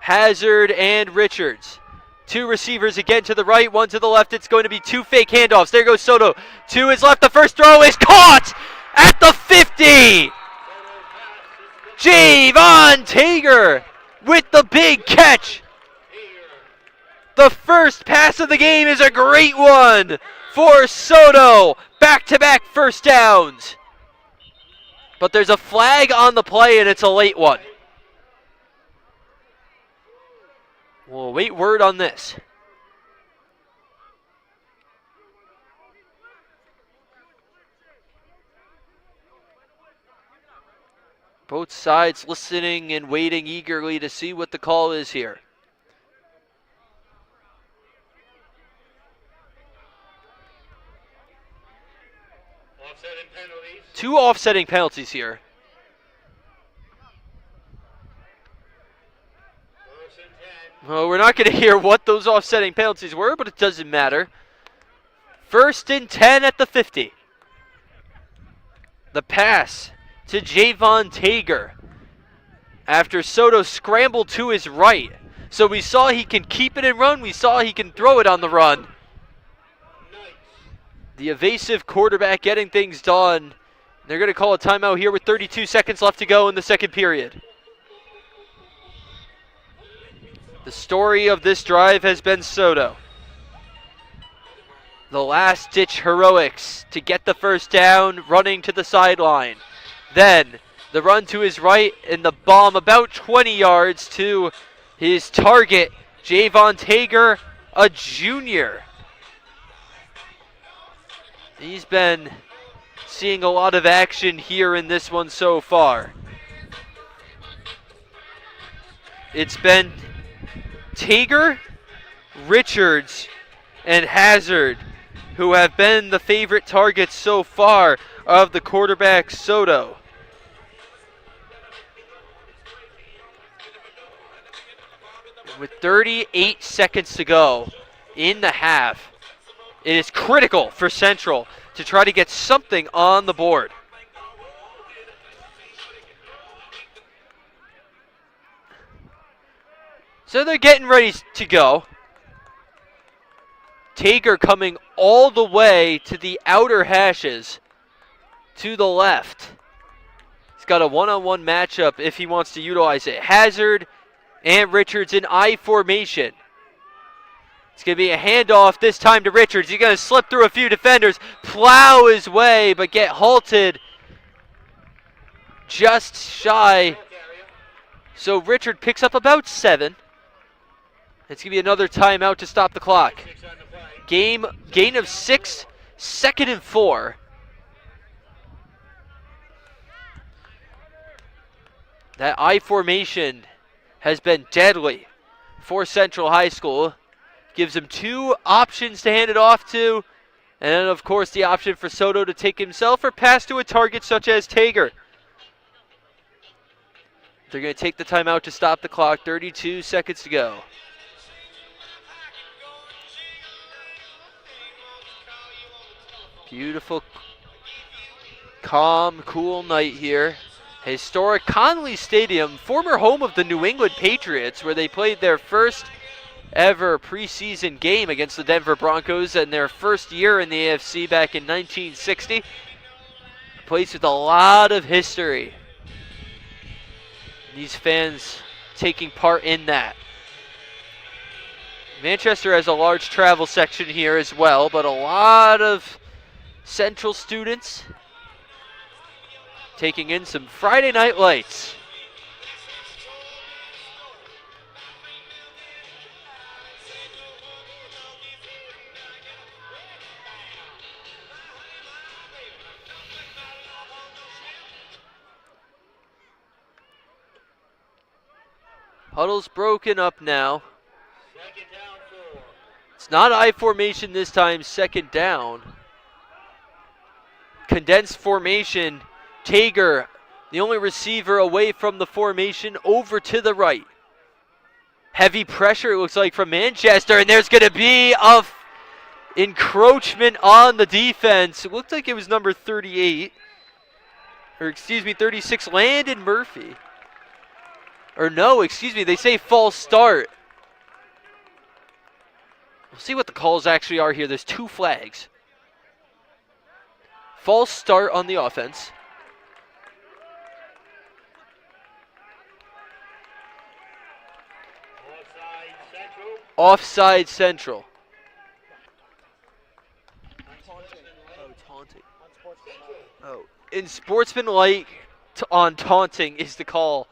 Hazard and Richards. 2 receivers again to the right, 1 to the left. It's going to be 2 fake handoffs. There goes Soto to his left. The first throw is caught at the 50. Javon Tager with the big catch. The first pass of the game is a great one for Soto. Back-to-back first downs. But there's a flag on the play, and it's a late one. We'll wait word on this. Both sides listening and waiting eagerly to see what the call is here. Offsetting penalties. 2 offsetting penalties here. First and 10. Well, we're not going to hear what those offsetting penalties were, but it doesn't matter. 1st and 10 at the 50. The pass to Javon Tager after Soto scrambled to his right. So we saw he can keep it and run. We saw he can throw it on the run. The evasive quarterback getting things done. They're going to call a timeout here with 32 seconds left to go in the second period. The story of this drive has been Soto. The last-ditch heroics to get the first down, running to the sideline. Then the run to his right and the bomb about 20 yards to his target, Javon Tager, a junior. He's been seeing a lot of action here in this one so far. It's been Tager, Richards, and Hazard who have been the favorite targets so far of the quarterback Soto. With 38 seconds to go in the half, it is critical for Central to try to get something on the board. So they're getting ready to go. Tager coming all the way to the outer hashes to the left. He's got a one-on-one matchup if he wants to utilize it. Hazard And Richards in I formation. It's going to be a handoff this time to Richards. He's going to slip through a few defenders, plow his way, but get halted just shy. So Richard picks up about 7. It's going to be another timeout to stop the clock. Gain of 6, 2nd and 4. That I formation has been deadly for Central High School. Gives him 2 options to hand it off to. And then, of course, the option for Soto to take himself or pass to a target such as Tager. They're going to take the timeout to stop the clock. 32 seconds to go. Beautiful, calm, cool night here. Historic Conley Stadium, former home of the New England Patriots, where they played their first ever preseason game against the Denver Broncos in their first year in the AFC back in 1960. A place with a lot of history. These fans taking part in that. Manchester has a large travel section here as well, but a lot of Central students taking in some Friday night lights. Huddle's broken up now. It's not I formation this time, 2nd down. Condensed formation. Tager, the only receiver away from the formation, over to the right. Heavy pressure, it looks like, from Manchester, and there's going to be a encroachment on the defense. It looked like it was number 38. Or, excuse me, 36, Landon Murphy. Or no, excuse me, they say false start. We'll see what the calls actually are here. There's 2 flags. False start on the offense. Offside Central. Taunting. Oh, in sportsmanlike on taunting is the call.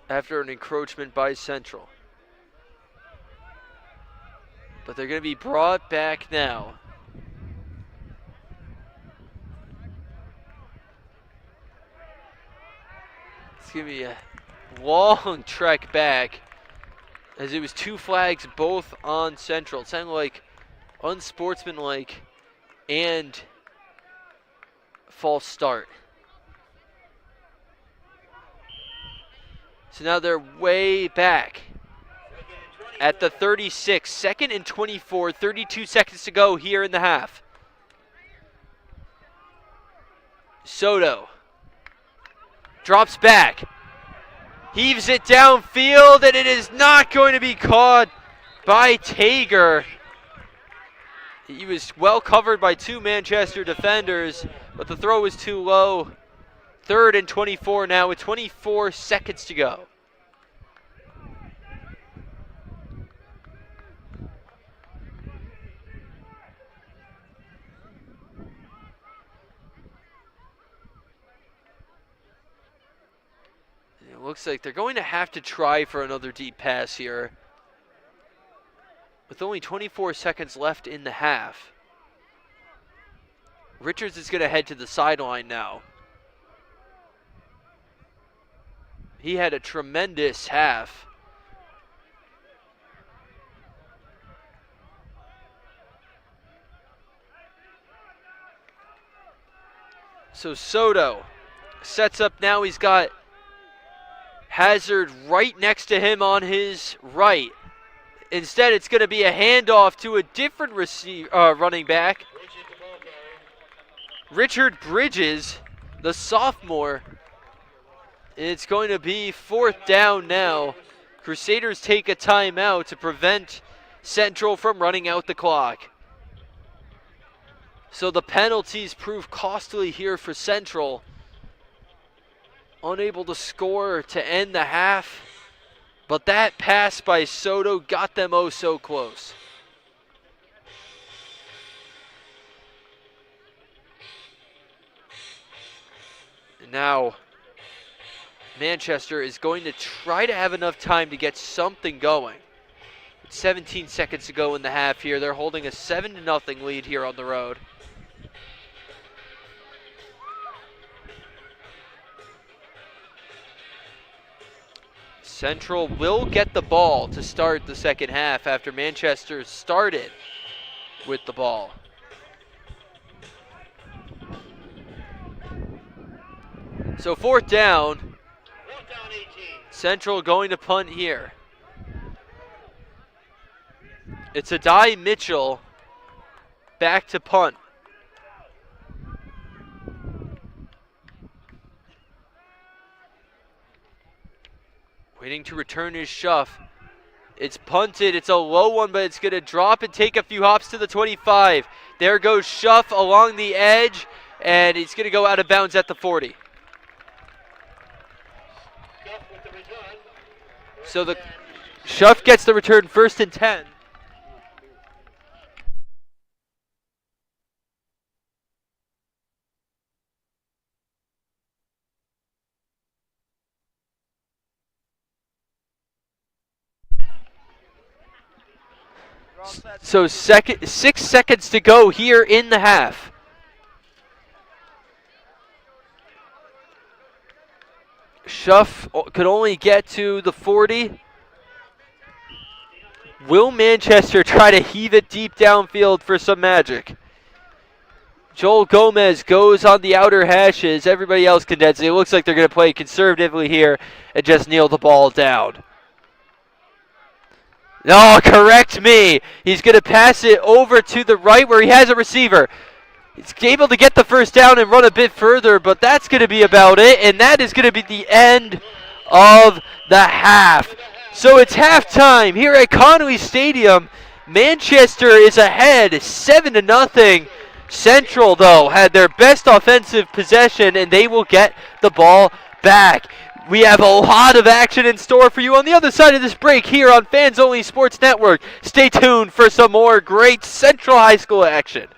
After an encroachment by Central. But they're going to be brought back now. It's going to be a long trek back, as it was 2 flags both on Central. It sounded like unsportsmanlike and false start. So now they're way back at the 36. 2nd and 24, 32 seconds to go here in the half. Soto drops back, heaves it downfield, and it is not going to be caught by Tager. He was well covered by 2 Manchester defenders, but the throw was too low. 3rd and 24 now with 24 seconds to go. It looks like they're going to have to try for another deep pass here, with only 24 seconds left in the half. Richards is going to head to the sideline now. He had a tremendous half. So Soto sets up now. He's got Hazard right next to him on his right. Instead, it's going to be a handoff to a different running back. Richard Bridges, the sophomore. It's going to be 4th down now. Crusaders take a timeout to prevent Central from running out the clock. So the penalties prove costly here for Central, unable to score to end the half. But that pass by Soto got them oh so close. And now Manchester is going to try to have enough time to get something going. 17 seconds to go in the half here. They're holding a 7-0 lead here on the road. Central will get the ball to start the second half after Manchester started with the ball. So fourth down. Central going to punt here. It's Adai Mitchell back to punt. Waiting to return his Schuff. It's punted. It's a low one, but it's going to drop and take a few hops to the 25. There goes Schuff along the edge, and he's going to go out of bounds at the 40. So the Schuff gets the return, 1st and 10. So 6 seconds to go here in the half. Schuff could only get to the 40. Will Manchester try to heave it deep downfield for some magic? Joel Gomez goes on the outer hashes. Everybody else condenses. It looks like they're going to play conservatively here and just kneel the ball down. No, correct me. He's going to pass it over to the right where he has a receiver. He's able to get the first down and run a bit further, but that's going to be about it, and that is going to be the end of the half. So it's halftime here at Conway Stadium. Manchester is ahead 7-0. Central, though, had their best offensive possession, and they will get the ball back. We have a lot of action in store for you on the other side of this break here on Fans Only Sports Network. Stay tuned for some more great Central High School action.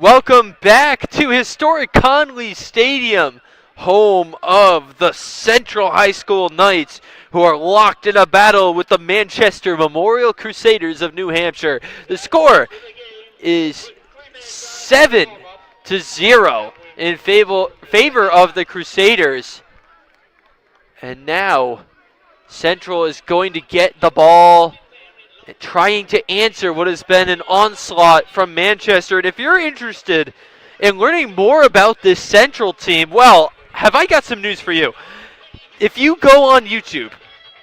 Welcome back to historic Conley Stadium, home of the Central High School Knights, who are locked in a battle with the Manchester Memorial Crusaders of New Hampshire. The score is 7-0 in favor of the Crusaders. And now Central is going to get the ball and trying to answer what has been an onslaught from Manchester. And if you're interested in learning more about this Central team, well, have I got some news for you. If you go on YouTube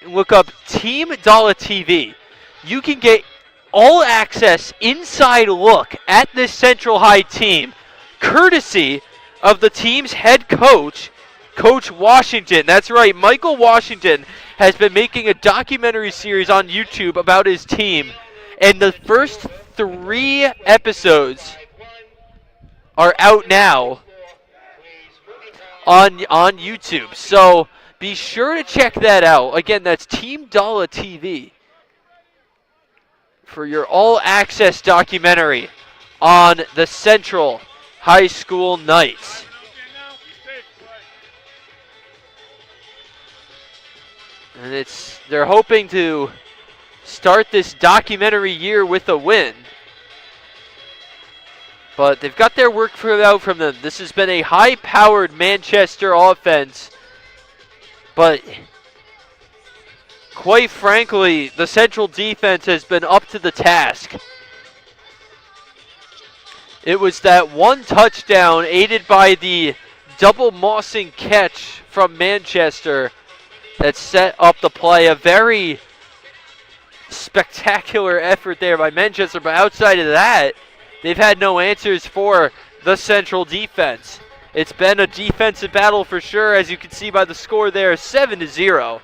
and look up Team Dala TV, you can get all access inside look at this Central High team, courtesy of the team's head coach, Coach Washington. That's right, Michael Washington has been making a documentary series on YouTube about his team, and the first 3 episodes are out now on YouTube. So be sure to check that out. Again, that's Team Dala TV for your all-access documentary on the Central High School Knights. And they're hoping to start this documentary year with a win. But they've got their work cut out from them. This has been a high-powered Manchester offense. But quite frankly, the Central defense has been up to the task. It was that one touchdown aided by the double mossing catch from Manchester that set up the play. A very spectacular effort there by Manchester, but outside of that, they've had no answers for the Central defense. It's been a defensive battle for sure, as you can see by the score there, 7-0.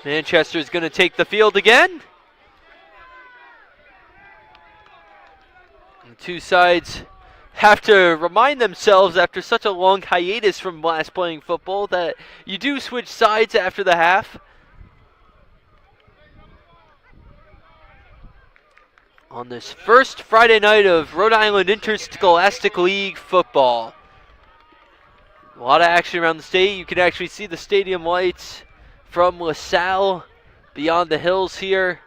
Manchester is going to take the field again. The two sides have to remind themselves after such a long hiatus from last playing football that you do switch sides after the half. On this first Friday night of Rhode Island Interscholastic League football. A lot of action around the state. You can actually see the stadium lights from LaSalle beyond the hills here.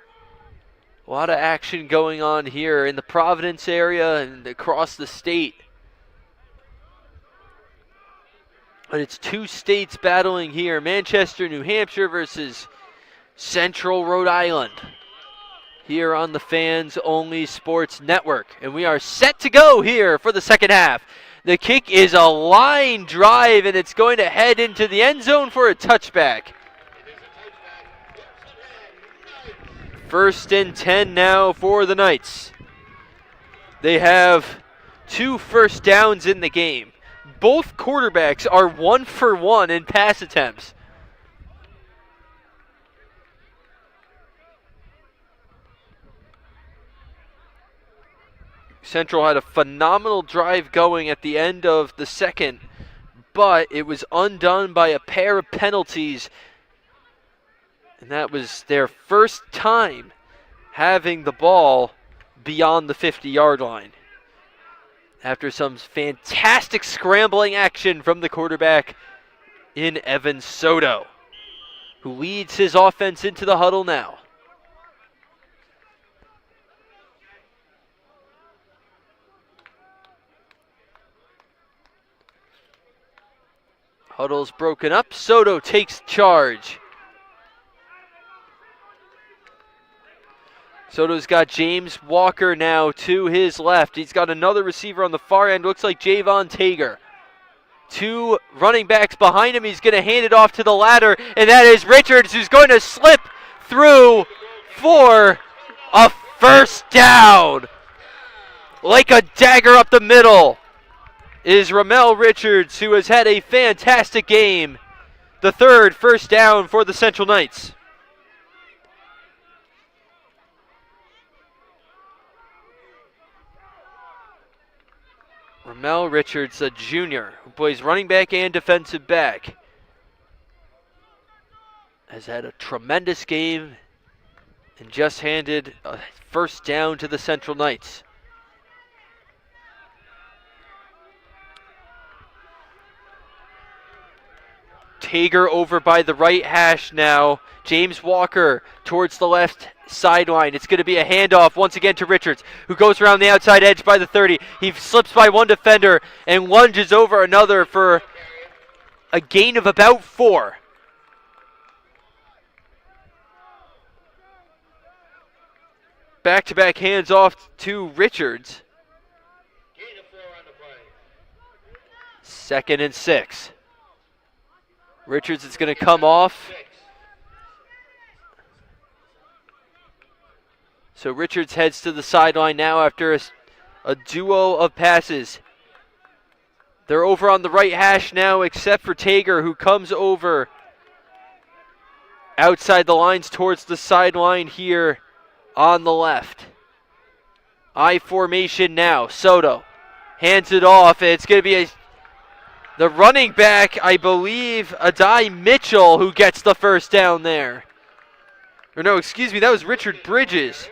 A lot of action going on here in the Providence area and across the state. But it's two states battling here. Manchester, New Hampshire versus Central Rhode Island. Here on the Fans Only Sports Network. And we are set to go here for the second half. The kick is a line drive, and it's going to head into the end zone for a touchback. 1st and 10 now for the Knights. They have 2 first downs in the game. Both quarterbacks are 1 for 1 in pass attempts. Central had a phenomenal drive going at the end of the second, but it was undone by a pair of penalties. And that was their first time having the ball beyond the 50-yard line. After some fantastic scrambling action from the quarterback in Evan Soto, who leads his offense into the huddle now. Huddle's broken up. Soto takes charge. Soto's got James Walker now to his left. He's got another receiver on the far end. Looks like Javon Tager. 2 running backs behind him. He's going to hand it off to the ladder, and that is Richards, who's going to slip through for a first down. Like a dagger up the middle is Ramel Richards, who has had a fantastic game. The 3rd first down for the Central Knights. Ramel Richards, a junior, who plays running back and defensive back, has had a tremendous game and just handed a first down to the Central Knights. Tager over by the right hash now. James Walker towards the left sideline. It's going to be a handoff once again to Richards, who goes around the outside edge by the 30. He slips by one defender and lunges over another for a gain of about 4. Back-to-back hands off to Richards. 2nd and 6. Richards is going to come off. So Richards heads to the sideline now after a duo of passes. They're over on the right hash now, except for Tager, who comes over outside the lines towards the sideline here on the left. I formation now. Soto hands it off. It's going to be the running back, I believe, Adai Mitchell, who gets the first down there. Or no, excuse me, that was Richard Bridges.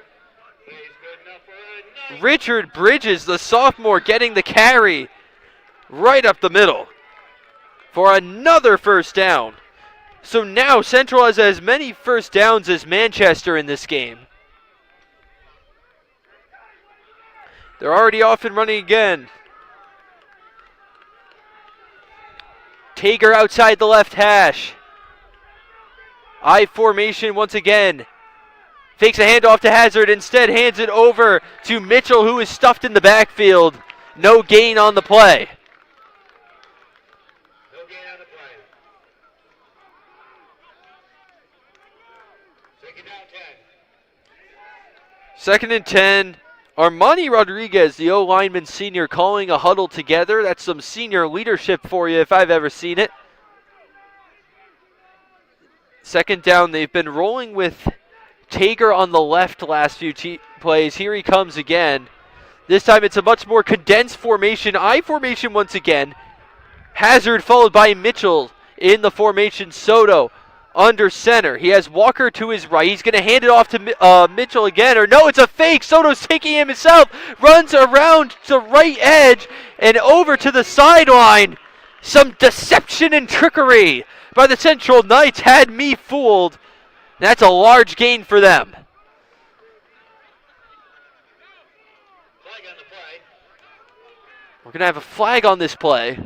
Richard Bridges, the sophomore, getting the carry right up the middle for another first down. So now Central has as many first downs as Manchester in this game. They're already off and running again. Tager outside the left hash. I formation once again. Fakes a handoff to Hazard, instead hands it over to Mitchell, who is stuffed in the backfield. No gain on the play. No gain on the play. 2nd down 10. 2nd and 10. Armani Rodriguez, the O-lineman senior, calling a huddle together. That's some senior leadership for you if I've ever seen it. 2nd down, they've been rolling with Tager on the left last few plays. Here he comes again. This time it's a much more condensed formation. I formation once again. Hazard followed by Mitchell in the formation. Soto under center. He has Walker to his right. He's going to hand it off to Mitchell again. Or no, it's a fake. Soto's taking him himself. Runs around the right edge and over to the sideline. Some deception and trickery by the Central Knights had me fooled. That's a large gain for them. Flag on the play. We're going to have a flag on this play.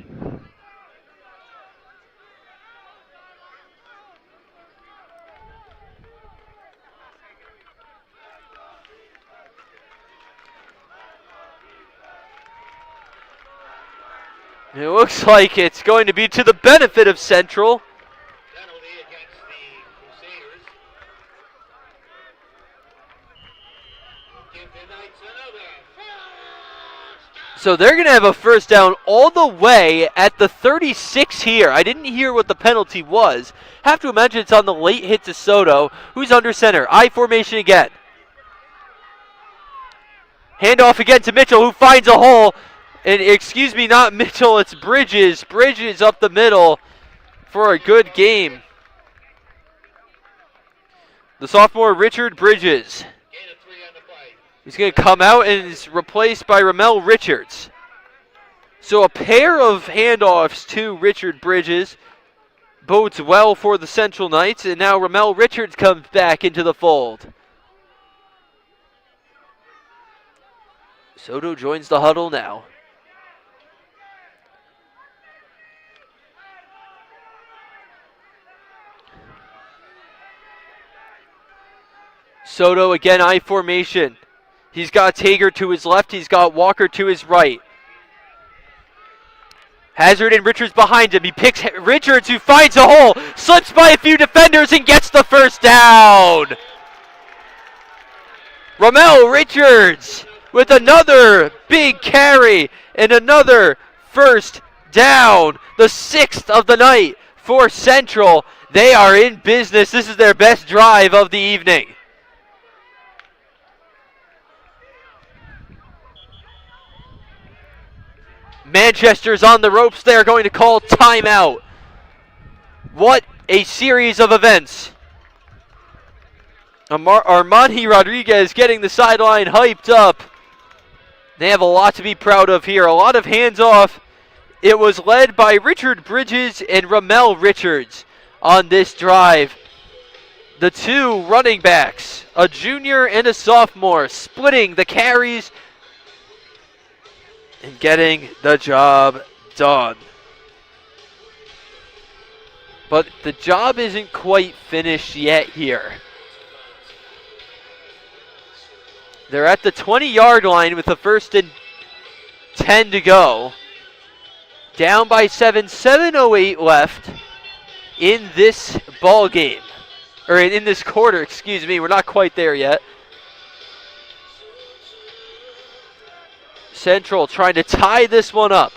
It looks like it's going to be to the benefit of Central. Penalty against the Crusaders. Give the Knights another first down. So they're going to have a first down all the way at the 36 here. I didn't hear what the penalty was. Have to imagine it's on the late hit to Soto, who's under center. I formation again. Handoff again to Mitchell, who finds a hole. And excuse me, not Mitchell, it's Bridges. Bridges up the middle for a good game. The sophomore Richard Bridges. Gain of 3 on the play. He's going to come out and is replaced by Ramel Richards. So a pair of handoffs to Richard Bridges bodes well for the Central Knights. And now Ramel Richards comes back into the fold. Soto joins the huddle now. Soto again, I formation. He's got Tager to his left. He's got Walker to his right. Hazard and Richards behind him. He picks Richards, who finds a hole, slips by a few defenders, and gets the first down. Ramel Richards with another big carry and another first down. The 6th of the night for Central. They are in business. This is their best drive of the evening. Manchester's on the ropes. They are going to call timeout. What a series of events. Armani Rodriguez getting the sideline hyped up. They have a lot to be proud of here. A lot of hands off. It was led by Richard Bridges and Ramel Richards on this drive. The two running backs, a junior and a sophomore, splitting the carries and getting the job done. But the job isn't quite finished yet here. They're at the 20-yard line with a 1st and 10 to go. Down by 7, 7:08 left in this ball game. Or in this quarter, excuse me. We're not quite there yet. Central trying to tie this one up.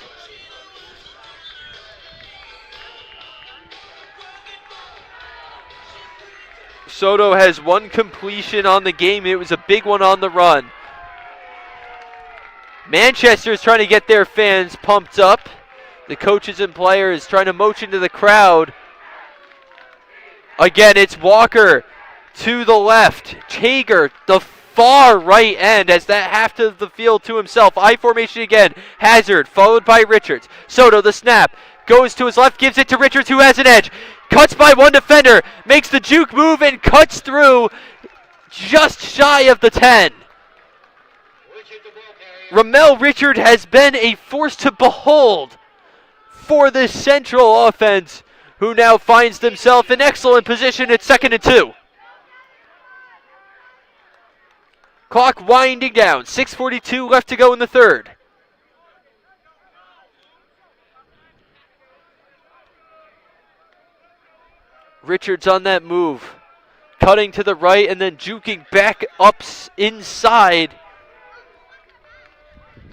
Soto has one completion on the game. It was a big one on the run. Manchester is trying to get their fans pumped up. The coaches and players trying to motion to the crowd. Again, it's Walker to the left. Chager, the far right end, as that half of the field to himself. I formation again. Hazard, followed by Richards. Soto, the snap. Goes to his left, gives it to Richards, who has an edge. Cuts by one defender, makes the juke move and cuts through just shy of the 10. Ramel Richard has been a force to behold for this Central offense, who now finds themselves in excellent position at 2nd and 2. Clock winding down, 6:42 left to go in the third. Richards on that move, cutting to the right and then juking back up inside.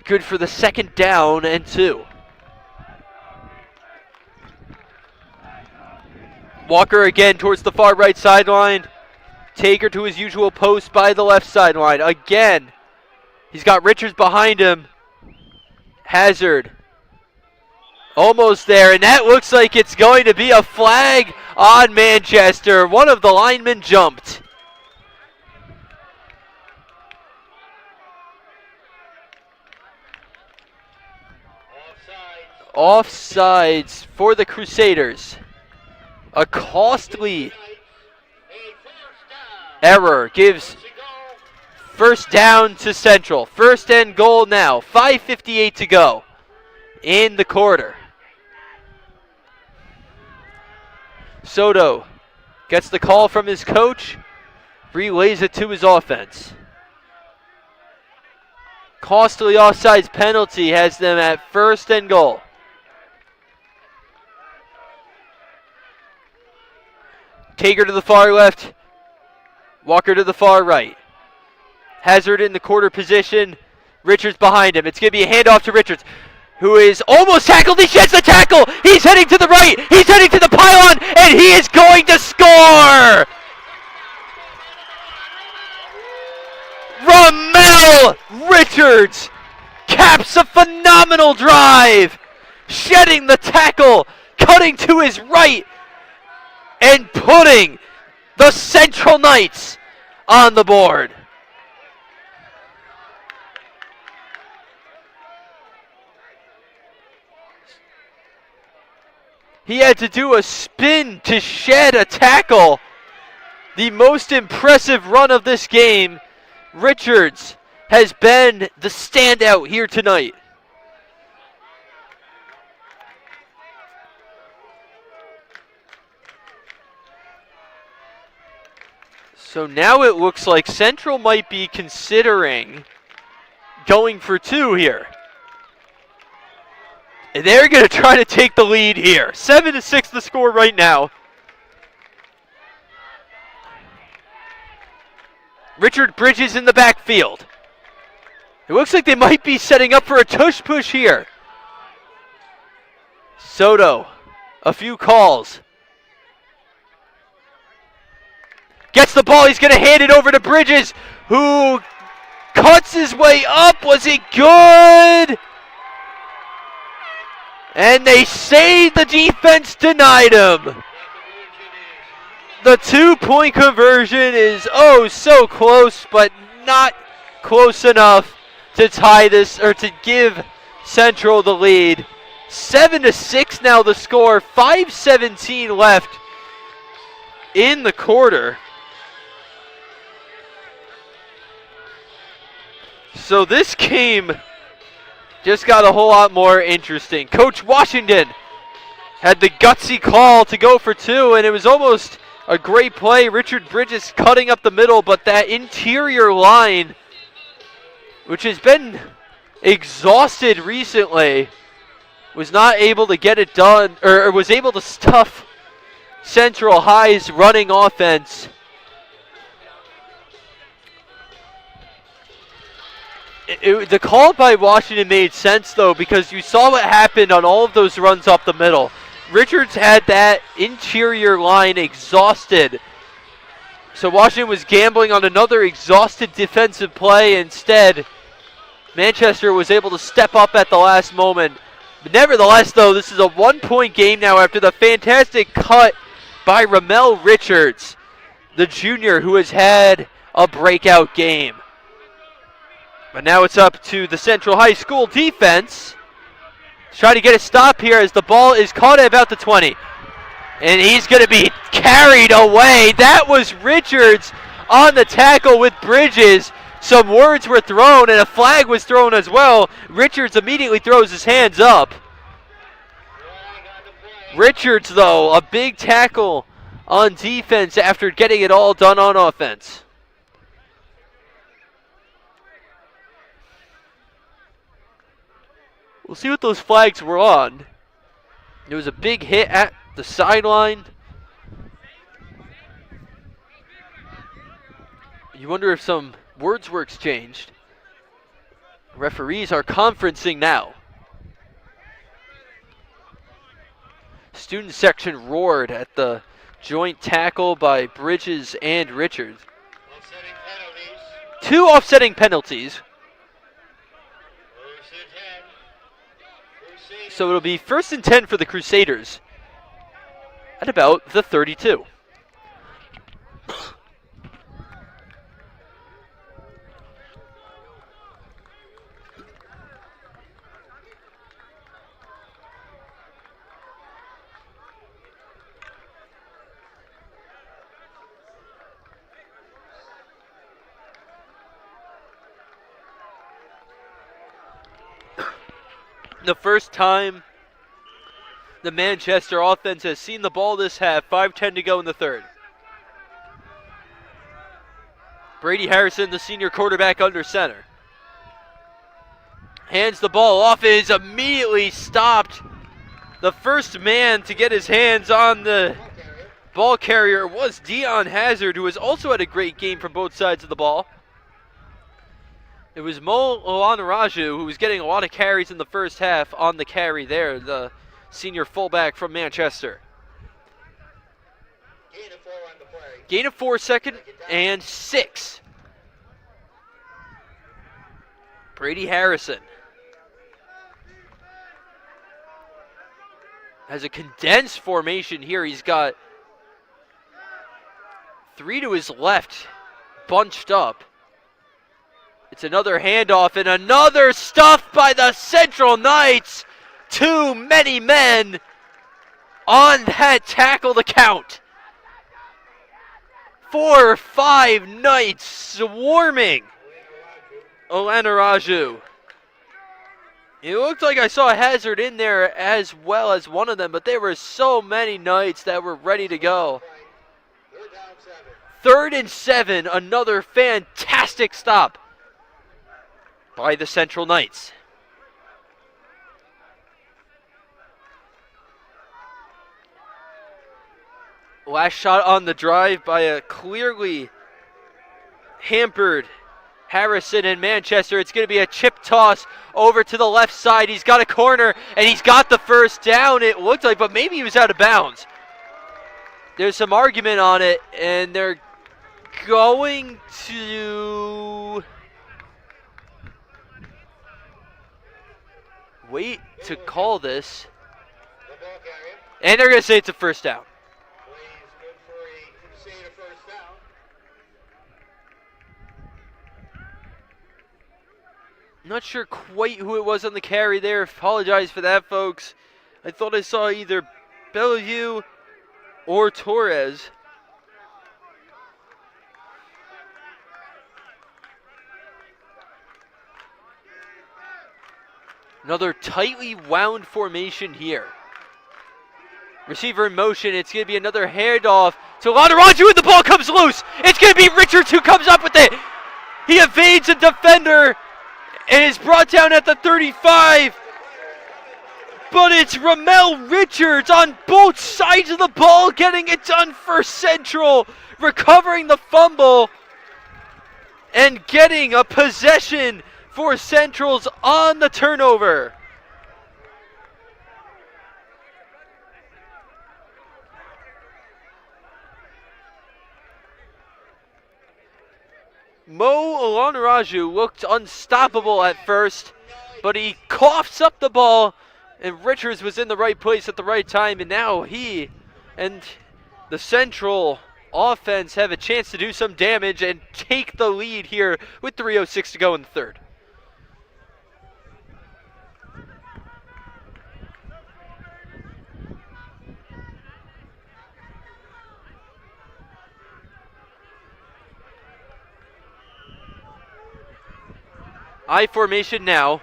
Good for the 2nd down and 2. Walker again towards the far right sideline. Taker to his usual post by the left sideline. Again, he's got Richards behind him. Hazard almost there, and that looks like it's going to be a flag on Manchester. One of the linemen jumped. Offsides for the Crusaders. A costly error gives 1st down to Central. 1st and goal now. 5:58 to go in the quarter. Soto gets the call from his coach, relays it to his offense. Costly offsides penalty has them at 1st and goal. Tager to the far left, Walker to the far right. Hazard in the quarter position, Richards behind him. It's going to be a handoff to Richards, who is almost tackled. He sheds the tackle. He's heading to the right. He's heading to the pylon, and he is going to score. Ramel Richards caps a phenomenal drive, shedding the tackle, cutting to his right, and putting the Central Knights on the board. He had to do a spin to shed a tackle. The most impressive run of this game. Richards has been the standout here tonight. So now it looks like Central might be considering going for 2 here. And they're going to try to take the lead here. 7-6 the score right now. Richard Bridges in the backfield. It looks like they might be setting up for a tush push here. Soto, a few calls. Gets the ball, he's going to hand it over to Bridges, who cuts his way up. Was it good? And they say the defense denied him. The 2-point conversion is oh so close, but not close enough to tie this or to give Central the lead. 7-6 now the score. 5:17 left in the quarter. So this game just got a whole lot more interesting. Coach Washington had the gutsy call to go for two, and it was almost a great play. Richard Bridges cutting up the middle, but that interior line, which has been exhausted recently, was not able to get it done, or was able to stuff Central High's running offense. The call by Washington made sense, though, because you saw what happened on all of those runs up the middle. Richards had that interior line exhausted. So Washington was gambling on another exhausted defensive play. Instead, Manchester was able to step up at the last moment. But nevertheless, though, this is a 1-point game now after the fantastic cut by Ramel Richards, the junior who has had a breakout game. But now it's up to the Central High School defense to try to get a stop here as the ball is caught at about the 20. And he's going to be carried away. That was Richards on the tackle with Bridges. Some words were thrown and a flag was thrown as well. Richards immediately throws his hands up. Richards, though, a big tackle on defense after getting it all done on offense. We'll see what those flags were on. There was a big hit at the sideline. You wonder if some words were exchanged. Referees are conferencing now. Student section roared at the joint tackle by Bridges and Richards. Two offsetting penalties. So it'll be 1st and 10 for the Crusaders at about the 32. The first time the Manchester offense has seen the ball this half. 5:10 to go in the third. Brady Harrison, the senior quarterback, under center. Hands the ball off, is immediately stopped. The first man to get his hands on the ball carrier was Dion Hazard, who has also had a great game from both sides of the ball. It was Mo Olanaraju who was getting a lot of carries in the first half on the carry there, the senior fullback from Manchester. Gain of 4, 2nd and 6. Brady Harrison has a condensed formation here. He's got 3 to his left, bunched up. It's another handoff and another stuff by the Central Knights. Too many men on that tackle to count. 4 or 5 Knights swarming Olanaraju. It looked like I saw a Hazard in there as well as one of them, but there were so many Knights that were ready to go. 3rd and 7, another fantastic stop by the Central Knights. Last shot on the drive by a clearly hampered Harrison in Manchester. It's going to be a chip toss over to the left side. He's got a corner, and he's got the first down, it looked like, but maybe he was out of bounds. There's some argument on it, and they're going to wait to call this. And they're going to say it's a first down. Not sure quite who it was on the carry there. Apologize for that, folks. I thought I saw either Bellevue or Torres. Another tightly wound formation here. Receiver in motion. It's going to be another handoff to Lanaraju, and the ball comes loose. It's going to be Richards who comes up with it. He evades a defender and is brought down at the 35. But it's Ramel Richards on both sides of the ball getting it done for Central, recovering the fumble and getting a possession for Central's on the turnover. Mo Olanaraju looked unstoppable at first, but he coughs up the ball, and Richards was in the right place at the right time, and now he and the Central offense have a chance to do some damage and take the lead here with 3:06 to go in the third. I formation now.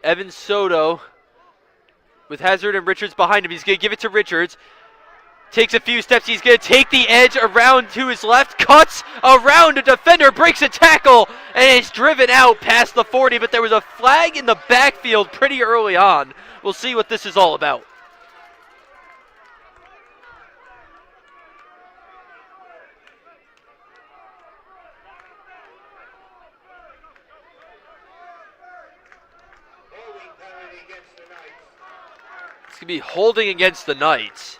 Evan Soto with Hazard and Richards behind him. He's going to give it to Richards. Takes a few steps. He's going to take the edge around to his left. Cuts around a defender. Breaks a tackle. And is driven out past the 40. But there was a flag in the backfield pretty early on. We'll see what this is all about. It's going to be holding against the Knights.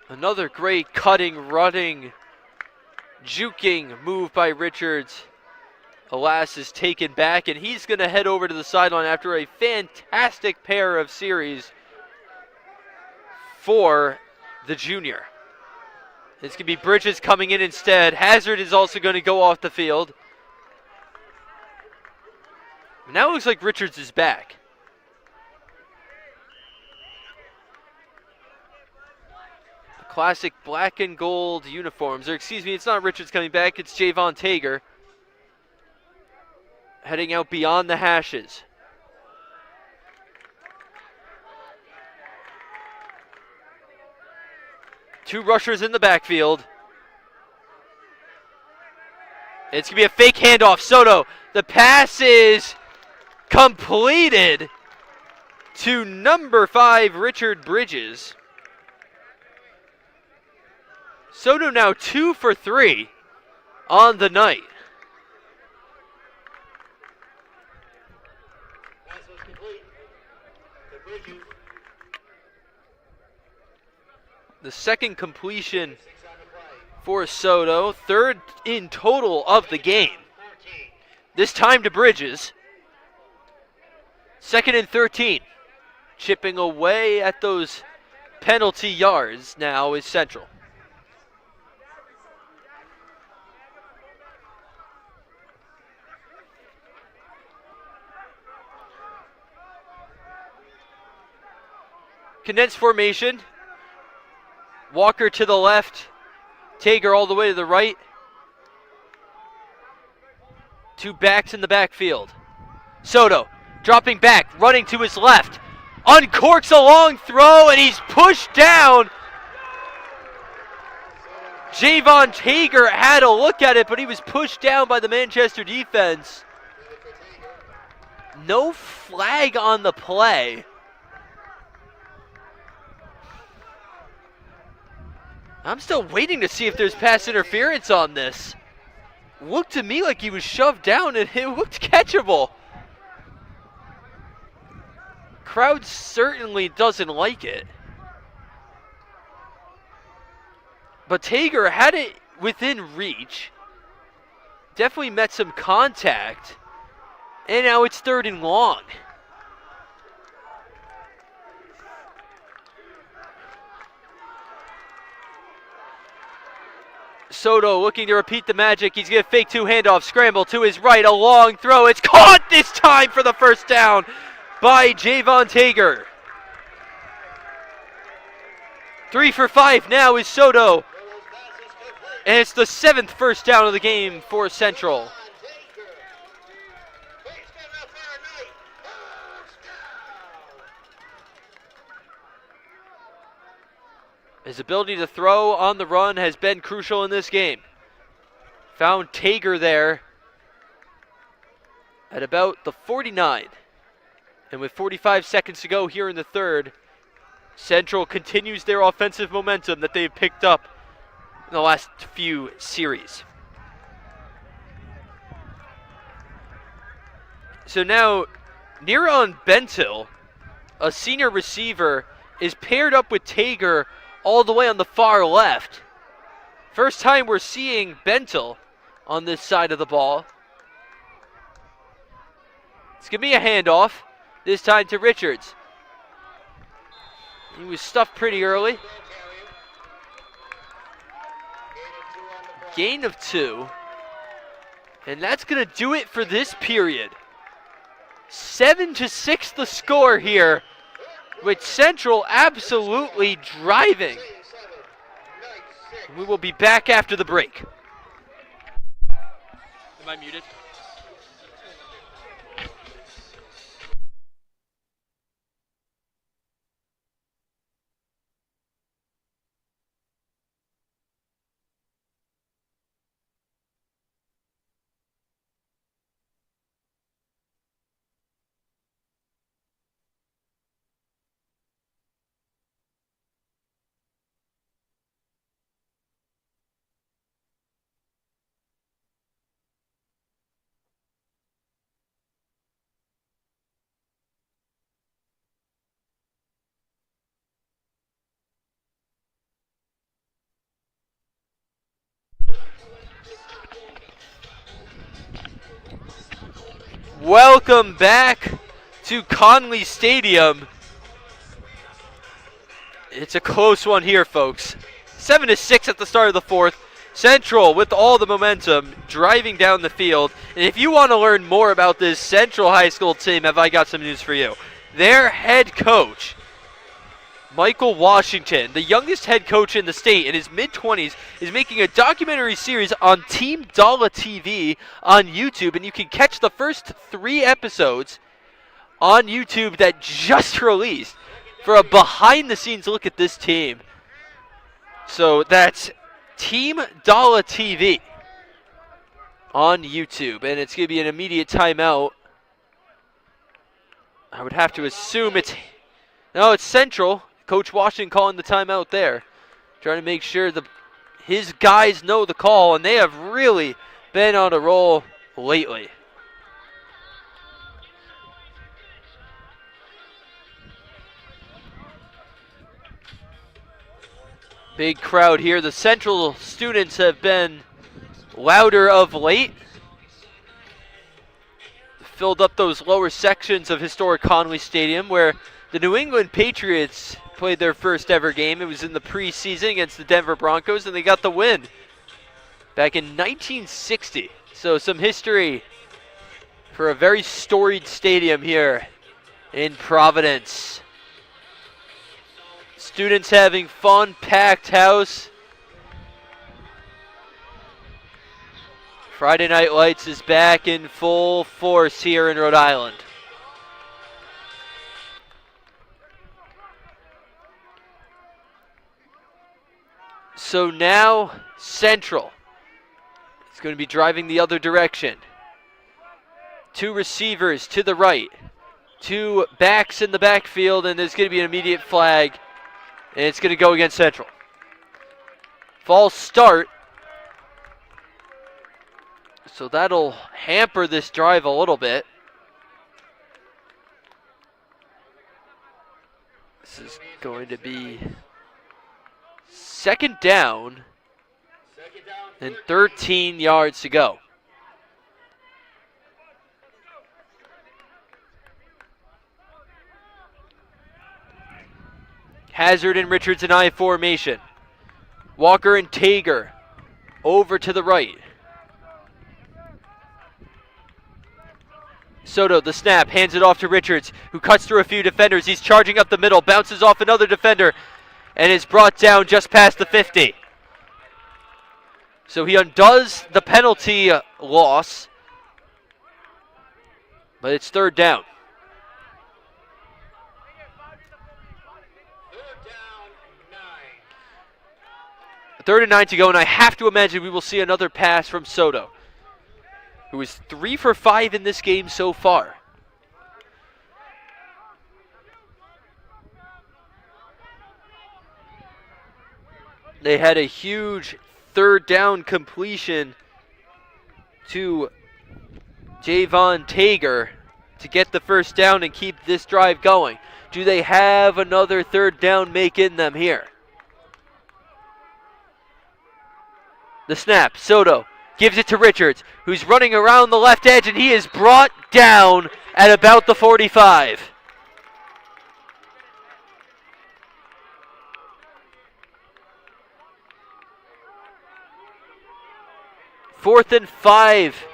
Another great cutting, running, juking move by Richards. Alas is taken back, and he's going to head over to the sideline after a fantastic pair of series for the junior. It's going to be Bridges coming in instead. Hazard is also going to go off the field. Now it looks like Richards is back. Classic black and gold uniforms. Or excuse me, it's not Richards coming back, it's Javon Tager. Heading out beyond the hashes. Two rushers in the backfield. It's going to be a fake handoff. Soto, the pass is completed to number 5, Richard Bridges. Soto now 2 for 3 on the night. Pass was complete to Bridges. The second completion 6 on the play. for Soto, third in total of the game. 14. This time to Bridges. 2nd and 13. Chipping away at those penalty yards now is Central. Condensed formation. Walker to the left. Tager all the way to the right. Two backs in the backfield. Soto dropping back, running to his left. Uncorks a long throw, and he's pushed down. Javon Tager had a look at it, but he was pushed down by the Manchester defense. No flag on the play. I'm still waiting to see if there's pass interference on this. Looked to me like he was shoved down, and it looked catchable. Crowd certainly doesn't like it. But Tager had it within reach. Definitely met some contact. And now it's 3rd and long. Soto looking to repeat the magic. He's going to fake two handoff, scramble to his right, a long throw. It's caught this time for the first down by Javon Tager. 3 for 5 now is Soto. And it's the 7th first down of the game for Central. His ability to throw on the run has been crucial in this game. Found Tager there at about the 49. And with 45 seconds to go here in the third, Central continues their offensive momentum that they've picked up in the last few series. So now, Neron Bentil, a senior receiver, is paired up with Tager all the way on the far left. First time we're seeing Bentil on this side of the ball. It's going to be a handoff, this time to Richards. He was stuffed pretty early. Gain of 2. And that's going to do it for this period. 7-6 the score here, with Central absolutely driving. We will be back after the break. Am I muted? Welcome back to Conley Stadium. It's a close one here, folks. 7-6 at the start of the fourth. Central with all the momentum driving down the field. And if you want to learn more about this Central High School team, have I got some news for you. Their head coach, Michael Washington, the youngest head coach in the state in his mid-20s, is making a documentary series on Team Dala TV on YouTube, and you can catch the first 3 episodes on YouTube that just released for a behind-the-scenes look at this team. So that's Team Dala TV on YouTube, and it's going to be an immediate timeout. I would have to assume it's Central. Coach Washington calling the timeout there, trying to make sure his guys know the call, and they have really been on a roll lately. Big crowd here. The Central students have been louder of late. Filled up those lower sections of historic Conway Stadium, where the New England Patriots played their first ever game. It was in the preseason against the Denver Broncos, and they got the win back in 1960. So some history for a very storied stadium here in Providence. Students having fun, packed house. Friday Night Lights is back in full force here in Rhode Island. So now Central is going to be driving the other direction. 2 receivers to the right. 2 backs in the backfield, and there's going to be an immediate flag, and it's going to go against Central. False start. So that'll hamper this drive a little bit. This is going to be second down and 13 yards to go. Hazard and Richards in I formation. Walker and Tager over to the right. Soto, the snap, hands it off to Richards, who cuts through a few defenders. He's charging up the middle, bounces off another defender, and is brought down just past the 50. So he undoes the penalty loss, but it's third down. Third and 9 to go, and I have to imagine we will see another pass from Soto, who is 3 for 5 in this game so far. They had a huge third down completion to Javon Tager to get the first down and keep this drive going. Do they have another third down make in them here? The snap, Soto gives it to Richards, who's running around the left edge, and he is brought down at about the 45. Fourth and 5.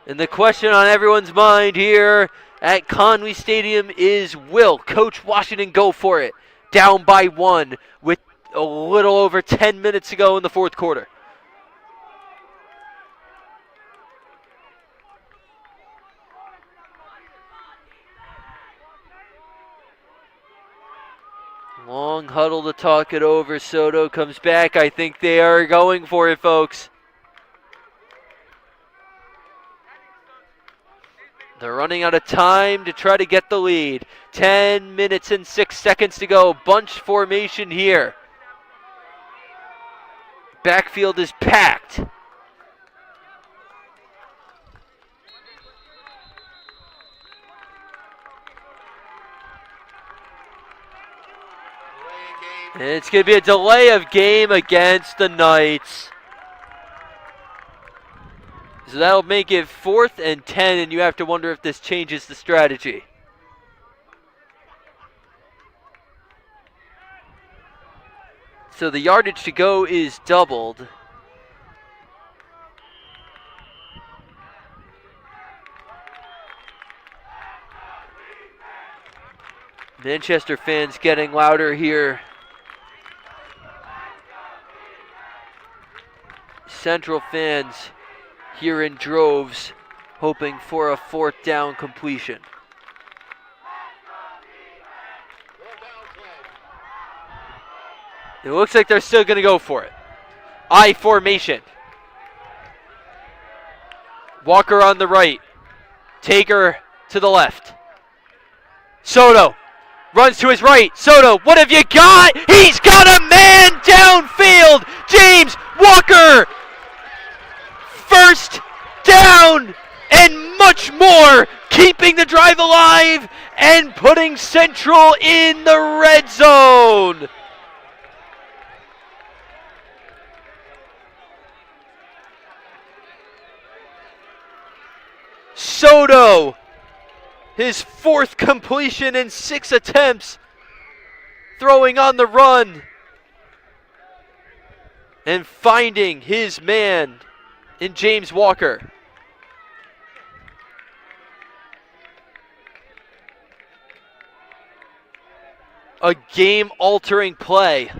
And the question on everyone's mind here at Conway Stadium is, will Coach Washington go for it? Down by 1 with a little over 10 minutes to go in the fourth quarter. Long huddle to talk it over. Soto comes back. I think they are going for it, folks. They're running out of time to try to get the lead. 10 minutes and 6 seconds to go. Bunch formation here. Backfield is packed. And it's going to be a delay of game against the Knights. So that'll make it 4th and 10, and you have to wonder if this changes the strategy. So the yardage to go is doubled. Manchester fans getting louder here. Central fans here in droves, hoping for a 4th down completion. It looks like they're still going to go for it. I formation. Walker on the right. Tager to the left. Soto runs to his right. Soto, what have you got? He's got a man downfield. James Walker. First down and much more, keeping the drive alive and putting Central in the red zone. Soto, his 4th completion in 6 attempts, throwing on the run and finding his man in James Walker. A game-altering play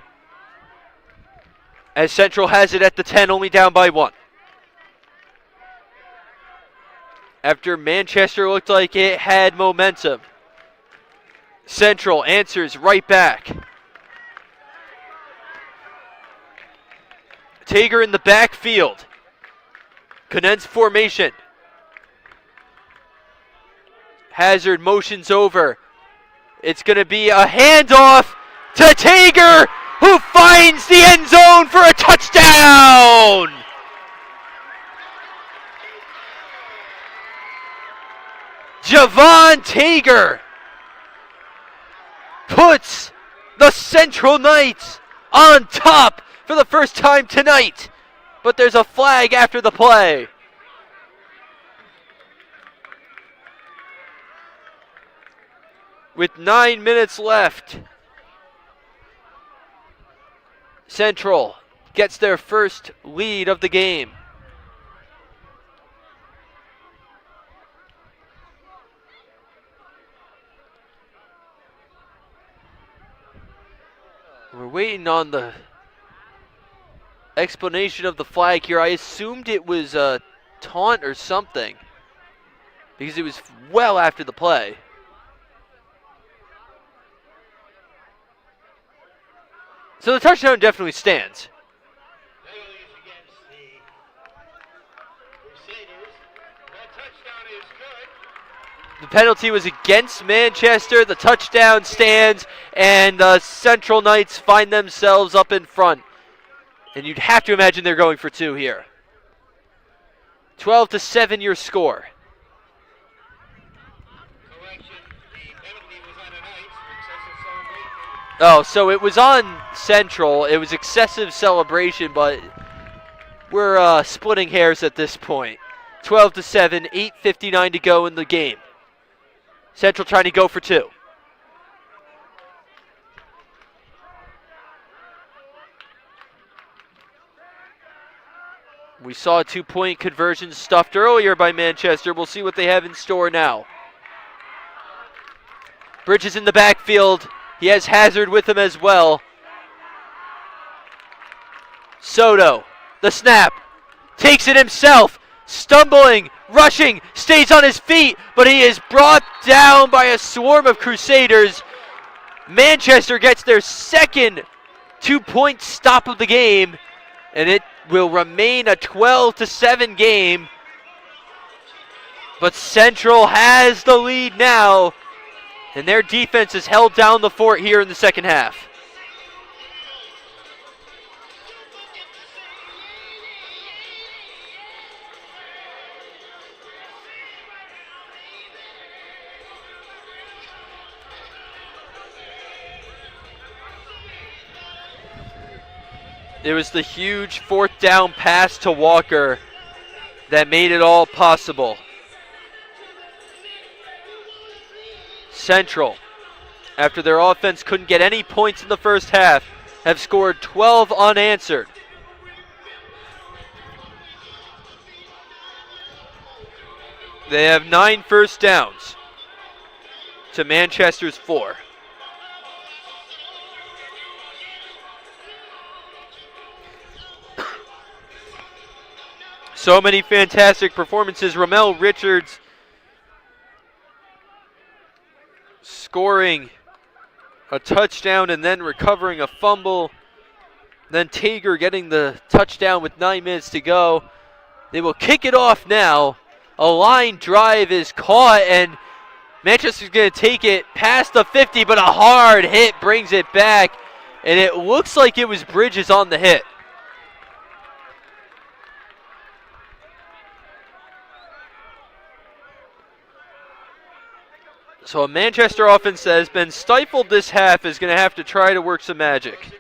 as Central has it at the 10, only down by 1. After Manchester looked like it had momentum, Central answers right back. Tager in the backfield. Condensed formation. Hazard motions over. It's going to be a handoff to Tager, who finds the end zone for a touchdown. Javon Tager puts the Central Knights on top for the first time tonight. But there's a flag after the play. With 9 minutes left, Central gets their first lead of the game. We're waiting on the explanation of the flag here. I assumed it was a taunt or something because it was well after the play. So the touchdown definitely stands. Penalties against the Crusaders. That touchdown is good. The penalty was against Manchester. The touchdown stands, and the Central Knights find themselves up in front. And you'd have to imagine they're going for 2 here. 12-7 your score. Correction, the penalty was on the Knights for excessive celebration. Oh, so it was on Central. It was excessive celebration, but we're splitting hairs at this point. 12-7, 8:59 to go in the game. Central trying to go for 2. We saw a 2-point conversion stuffed earlier by Manchester. We'll see what they have in store now. Bridges in the backfield. He has Hazard with him as well. Soto, the snap, takes it himself, stumbling, rushing, stays on his feet, but he is brought down by a swarm of Crusaders. Manchester gets their second 2-point stop of the game, and it will remain a 12-7 game. But Central has the lead now, and their defense has held down the fort here in the second half. It was the huge 4th down pass to Walker that made it all possible. Central, after their offense couldn't get any points in the first half, have scored 12 unanswered. They have 9 first downs to Manchester's 4. So many fantastic performances. Ramel Richards scoring a touchdown and then recovering a fumble. Then Tager getting the touchdown with 9 minutes to go. They will kick it off now. A line drive is caught, and Manchester's going to take it past the 50, but a hard hit brings it back, and it looks like it was Bridges on the hit. So a Manchester offense that has been stifled this half is going to have to try to work some magic. Crusaders.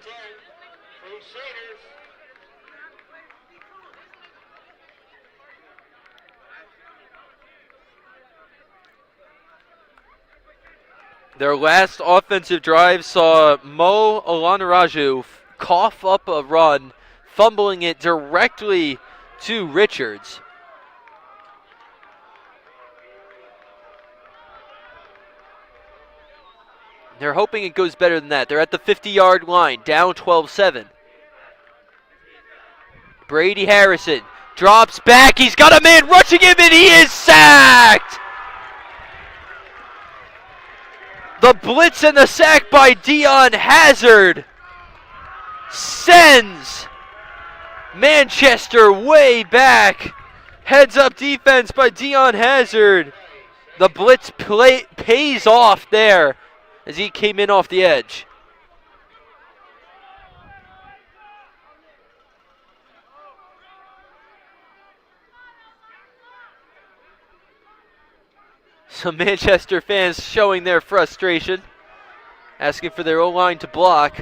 Their last offensive drive saw Mo Olanaraju cough up a run, fumbling it directly to Richards. They're hoping it goes better than that. They're at the 50-yard line, down 12-7. Brady Harrison drops back. He's got a man rushing him, and he is sacked! The blitz and the sack by Dion Hazard sends Manchester way back. Heads up defense by Dion Hazard. The blitz pays off there as he came in off the edge. Some Manchester fans showing their frustration, asking for their O-line to block.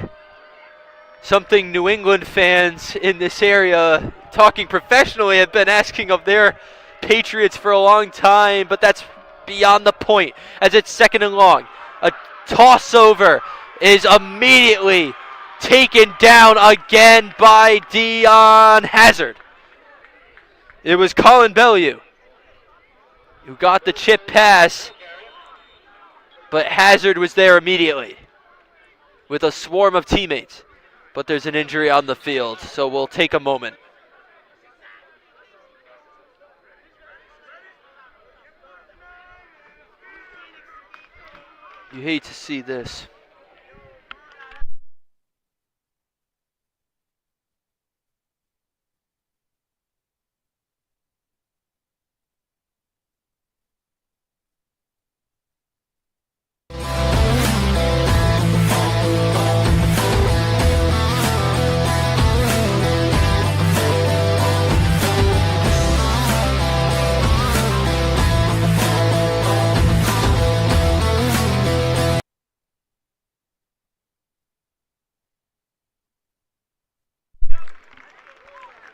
Something New England fans in this area, talking professionally, have been asking of their Patriots for a long time, but that's beyond the point as it's 2nd and long. A toss over is immediately taken down again by Dion Hazard. It was Colin Bellew who got the chip pass, but Hazard was there immediately with a swarm of teammates. But there's an injury on the field, so we'll take a moment. You hate to see this.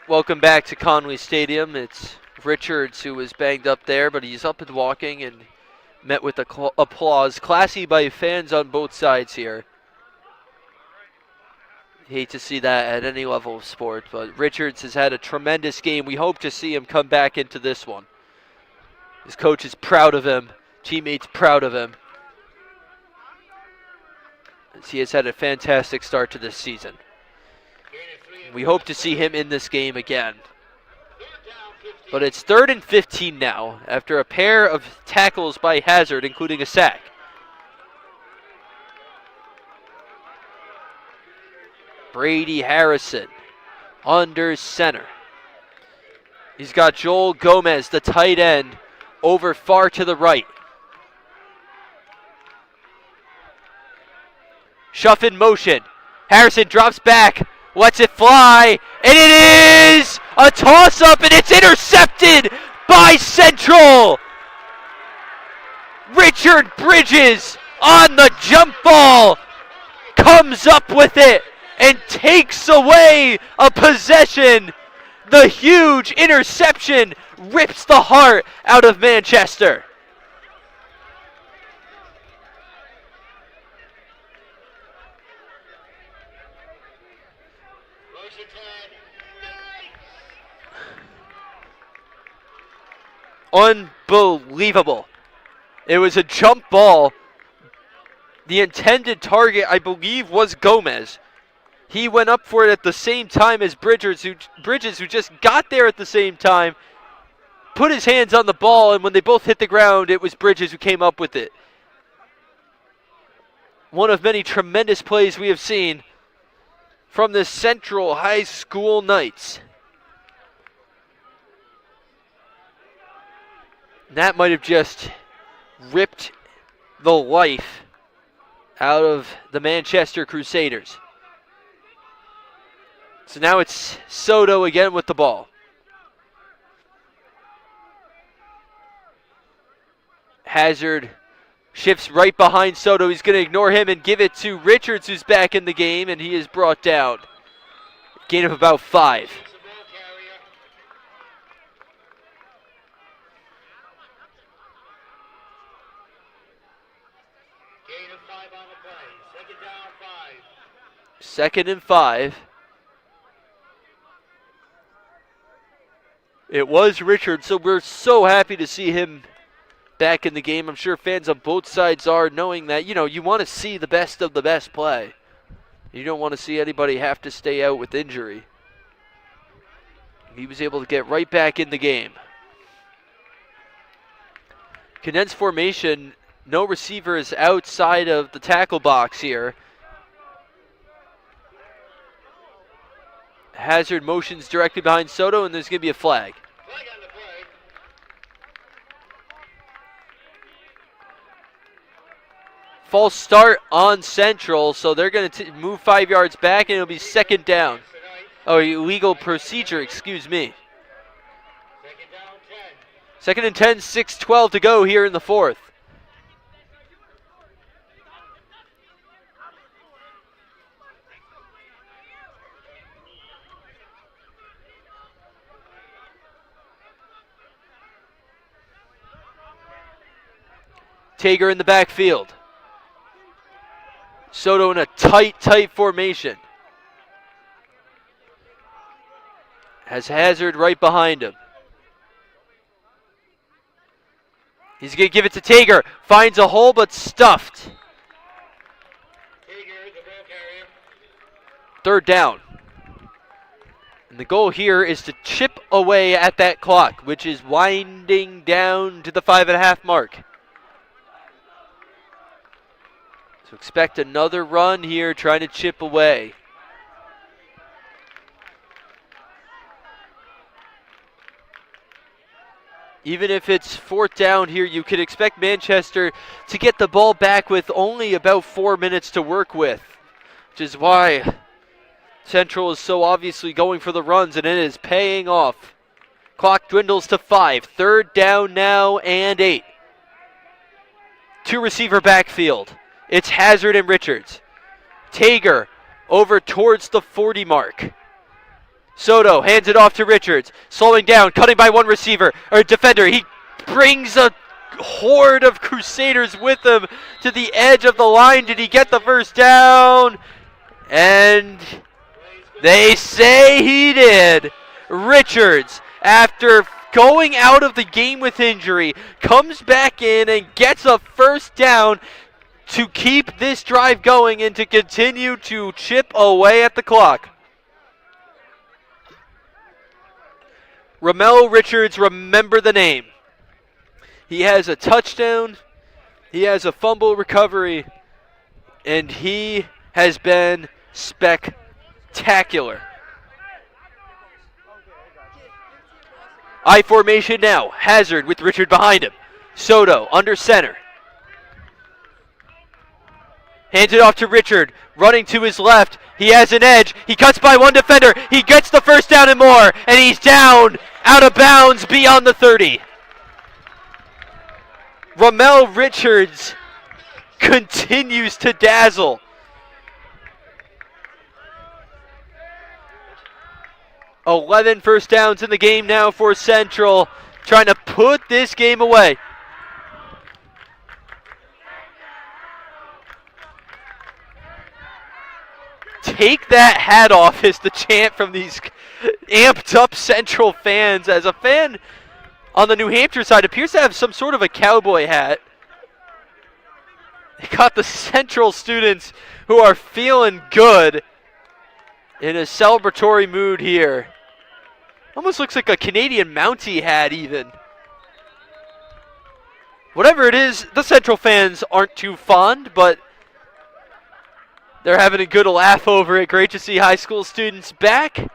Welcome back to Conway Stadium. It's Richards who was banged up there, but he's up and walking and met with applause. Classy by fans on both sides here. Hate to see that at any level of sport, but Richards has had a tremendous game. We hope to see him come back into this one. His coach is proud of him. Teammates proud of him. As he has had a fantastic start to this season. We hope to see him in this game again. But it's 3rd and 15 now after a pair of tackles by Hazard, including a sack. Brady Harrison under center. He's got Joel Gomez, the tight end, over far to the right. Shuff in motion. Harrison drops back. Lets it fly, and it is a toss-up, and it's intercepted by Central. Richard Bridges on the jump ball comes up with it and takes away a possession. The huge interception rips the heart out of Manchester. Unbelievable. It was a jump ball. The intended target, I believe, was Gomez. He went up for it at the same time as Bridges, who just got there at the same time, put his hands on the ball, and when they both hit the ground, it was Bridges who came up with it. One of many tremendous plays we have seen from the Central High School Knights. That might have just ripped the life out of the Manchester Crusaders. So now it's Soto again with the ball. Hazard shifts right behind Soto. He's going to ignore him and give it to Richards, who's back in the game, and he is brought down. Gain of about 5. Second and 5. It was Richards, so we're so happy to see him back in the game. I'm sure fans on both sides are, knowing that, you want to see the best of the best play. You don't want to see anybody have to stay out with injury. He was able to get right back in the game. Condensed formation, no receiver is outside of the tackle box here. Hazard motions directly behind Soto, and there's going to be a flag. Flag on the play. False start on Central, so they're going to move 5 yards back, and it'll be second down. Oh, illegal procedure, excuse me. Second down 10. Second and 10, 6:12 to go here in the fourth. Tager in the backfield. Soto in a tight formation. Has Hazard right behind him. He's going to give it to Tager. Finds a hole, but stuffed. Third down. And the goal here is to chip away at that clock, which is winding down to the 5.5 mark. So expect another run here, trying to chip away. Even if it's fourth down here, you could expect Manchester to get the ball back with only about 4 minutes to work with, which is why Central is so obviously going for the runs, and it is paying off. Clock dwindles to 5. Third down now and 8. Two receiver backfield. It's Hazard and Richards. Tager over towards the 40 mark. Soto hands it off to Richards. Slowing down, cutting by one receiver, or defender. He brings a horde of Crusaders with him to the edge of the line. Did he get the first down? And they say he did. Richards, after going out of the game with injury, comes back in and gets a first down to keep this drive going and to continue to chip away at the clock. Ramel Richards, remember the name. He has a touchdown, he has a fumble recovery, and he has been spectacular. I formation now. Hazard with Richard behind him. Soto under center. Hands it off to Richard, running to his left. He has an edge. He cuts by one defender. He gets the first down and more, and he's down out of bounds beyond the 30. Ramel Richards continues to dazzle. 11 first downs in the game now for Central, trying to put this game away. Take that hat off is the chant from these amped up Central fans, as a fan on the New Hampshire side appears to have some sort of a cowboy hat. They got the Central students who are feeling good in a celebratory mood here. Almost looks like a Canadian Mountie hat even. Whatever it is, the Central fans aren't too fond, but they're having a good laugh over it. Great to see high school students back.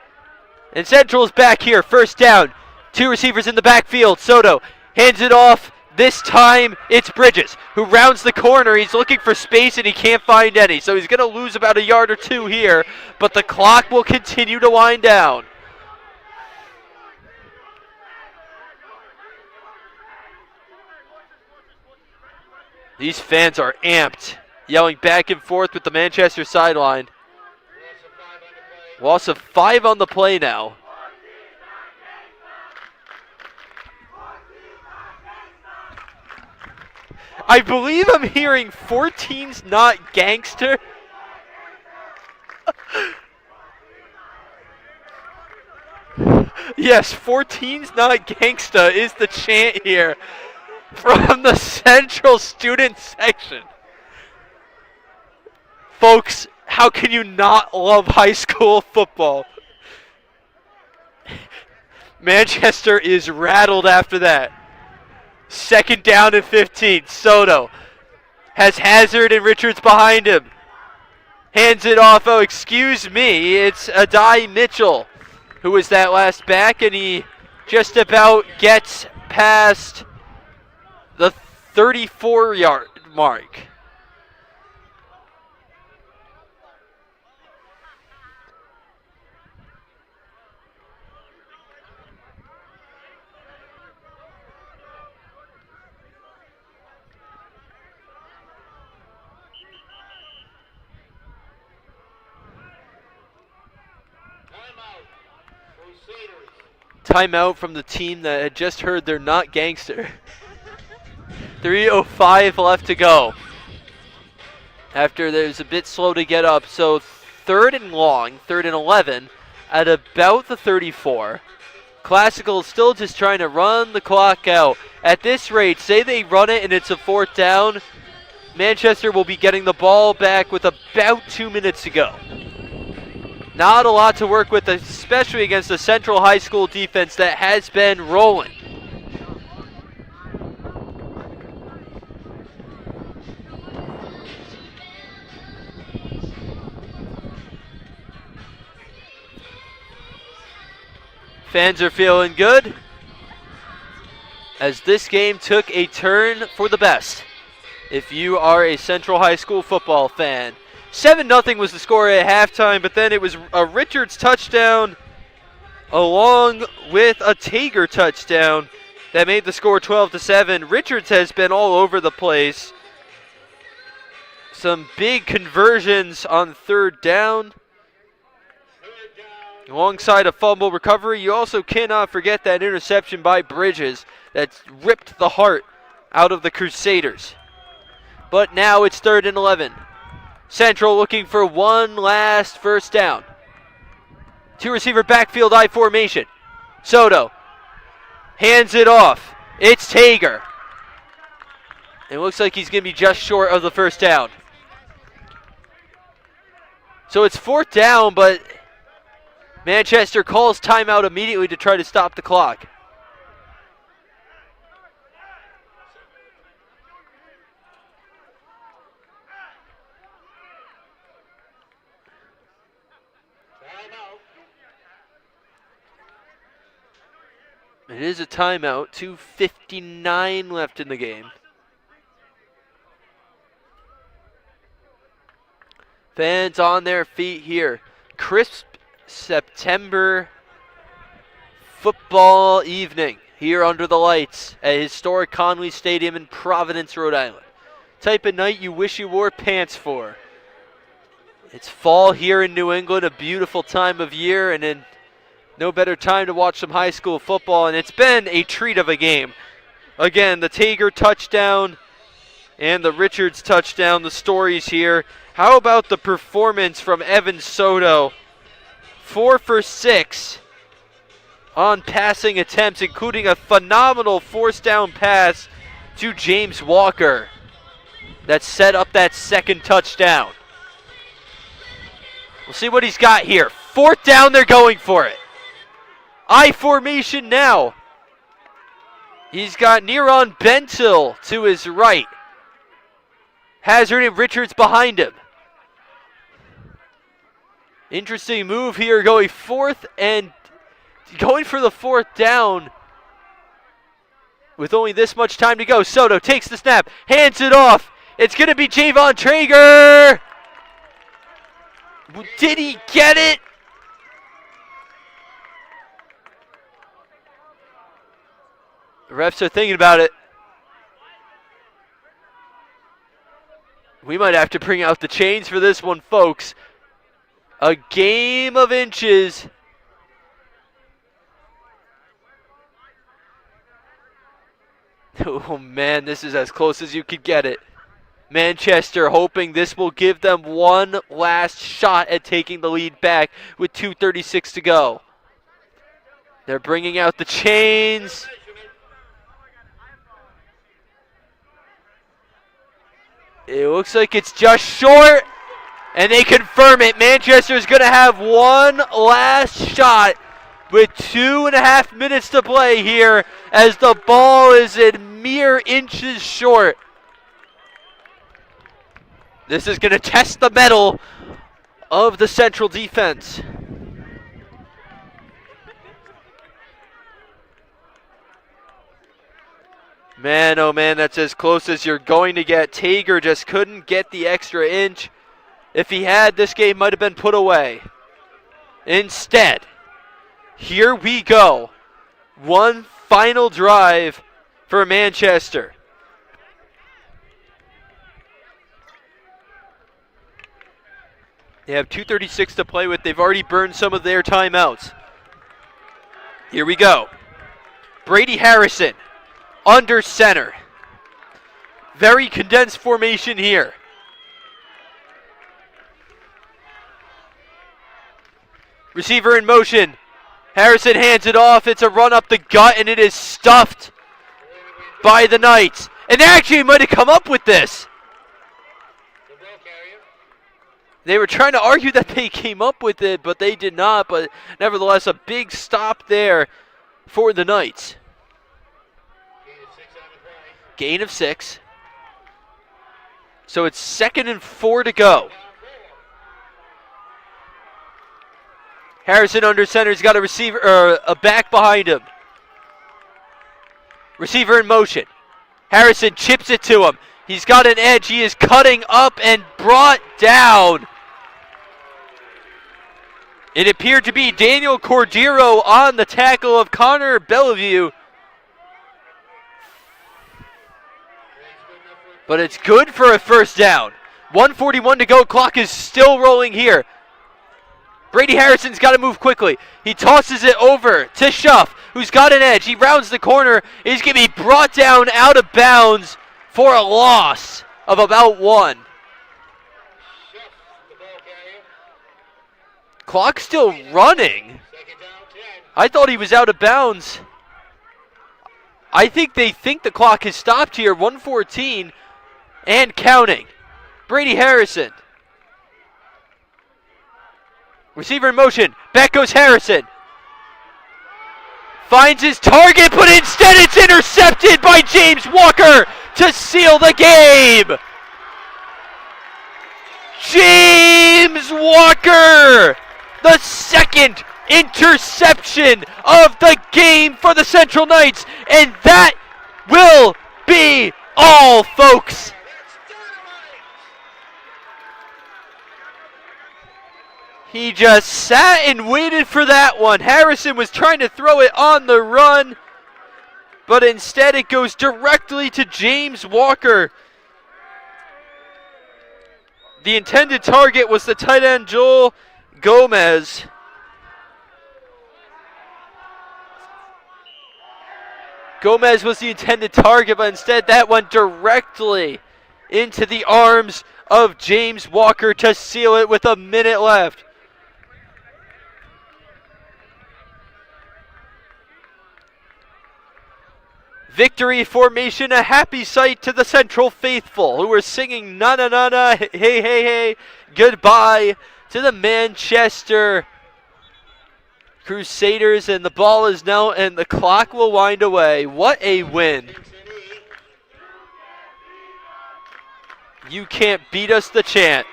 And Central's back here. First down. Two receivers in the backfield. Soto hands it off. This time it's Bridges who rounds the corner. He's looking for space and he can't find any. So he's going to lose about a yard or two here. But the clock will continue to wind down. These fans are amped, yelling back and forth with the Manchester sideline. Loss of 5 on the play now. I believe I'm hearing 14's not gangster. Yes, 14's not gangsta is the chant here from the Central student section. Folks, how can you not love high school football? Manchester is rattled after that. Second down and 15. Soto has Hazard and Richards behind him. Hands it off. Oh, excuse me. It's Adai Mitchell who was that last back, and he just about gets past the 34-yard mark. Timeout from the team that had just heard they're not gangster. 3:05 left to go. After there's a bit slow to get up, so third and long, 3rd and 11 at about the 34. Classical still just trying to run the clock out. At this rate, say they run it and it's a 4th down, Manchester will be getting the ball back with about 2 minutes to go. Not a lot to work with, especially against a Central High School defense that has been rolling. Fans are feeling good as this game took a turn for the best. If you are a Central High School football fan. 7-0 was the score at halftime, but then it was a Richards touchdown along with a Tager touchdown that made the score 12-7. Richards has been all over the place. Some big conversions on 3rd down. Alongside a fumble recovery, you also cannot forget that interception by Bridges that ripped the heart out of the Crusaders. But now it's 3rd and 11. Central looking for one last first down. 2-receiver backfield I formation. Soto hands it off. It's Tager. It looks like he's going to be just short of the first down. So it's 4th down, but Manchester calls timeout immediately to try to stop the clock. It is a timeout. 2:59 left in the game. Fans on their feet here. Crisp September football evening here under the lights at historic Conway Stadium in Providence, Rhode Island. Type of night you wish you wore pants for. It's fall here in New England, a beautiful time of year, and then no better time to watch some high school football, and it's been a treat of a game. Again, the Tager touchdown and the Richards touchdown, the stories here. How about the performance from Evan Soto? 4 for 6 on passing attempts, including a phenomenal force down pass to James Walker that set up that second touchdown. We'll see what he's got here. 4th down, they're going for it. I formation now. He's got Neron Bentil to his right. Hazard and Richards behind him. Interesting move here, going for the 4th down with only this much time to go. Soto takes the snap, hands it off. It's going to be Javon Traeger. Did he get it? The refs are thinking about it. We might have to bring out the chains for this one, folks. A game of inches. Oh man, this is as close as you could get it. Manchester hoping this will give them one last shot at taking the lead back with 2:36 to go. They're bringing out the chains. It looks like it's just short, and they confirm it. Manchester is going to have one last shot with 2.5 minutes to play here as the ball is in mere inches short. This is going to test the mettle of the Central defense. Man, oh man, that's as close as you're going to get. Tager just couldn't get the extra inch. If he had, this game might have been put away. Instead, here we go. One final drive for Manchester. They have 2:36 to play with. They've already burned some of their timeouts. Here we go. Brady Harrison under center. Very condensed formation here. Receiver in motion. Harrison hands it off. It's a run up the gut, and it is stuffed by the Knights. And they actually might have come up with this. They were trying to argue that they came up with it, but they did not. But nevertheless, a big stop there for the Knights. Gain of 6. So it's 2nd and 4 to go. Harrison under center. He's got a receiver or a back behind him. Receiver in motion. Harrison chips it to him. He's got an edge. He is cutting up and brought down. It appeared to be Daniel Cordero on the tackle of Connor Bellevue. But it's good for a first down. 1:41 to go. Clock is still rolling here. Brady Harrison's got to move quickly. He tosses it over to Schuff, who's got an edge. He rounds the corner. He's going to be brought down out of bounds for a loss of about 1. Clock still running. I thought he was out of bounds. I think they think the clock has stopped here. 1:14 and counting. Brady Harrison. Receiver in motion. Back goes Harrison. Finds his target, but instead it's intercepted by James Walker to seal the game. James Walker, the 2nd interception of the game for the Central Knights. And that will be all, folks. He just sat and waited for that one. Harrison was trying to throw it on the run, but instead it goes directly to James Walker. The intended target was the tight end Joel Gomez. Gomez was the intended target, but instead that went directly into the arms of James Walker to seal it with a minute left. Victory formation, a happy sight to the Central faithful who were singing na na na na, hey hey hey, goodbye to the Manchester Crusaders, and the ball is now, and the clock will wind away. What a win. You can't beat us, the chant.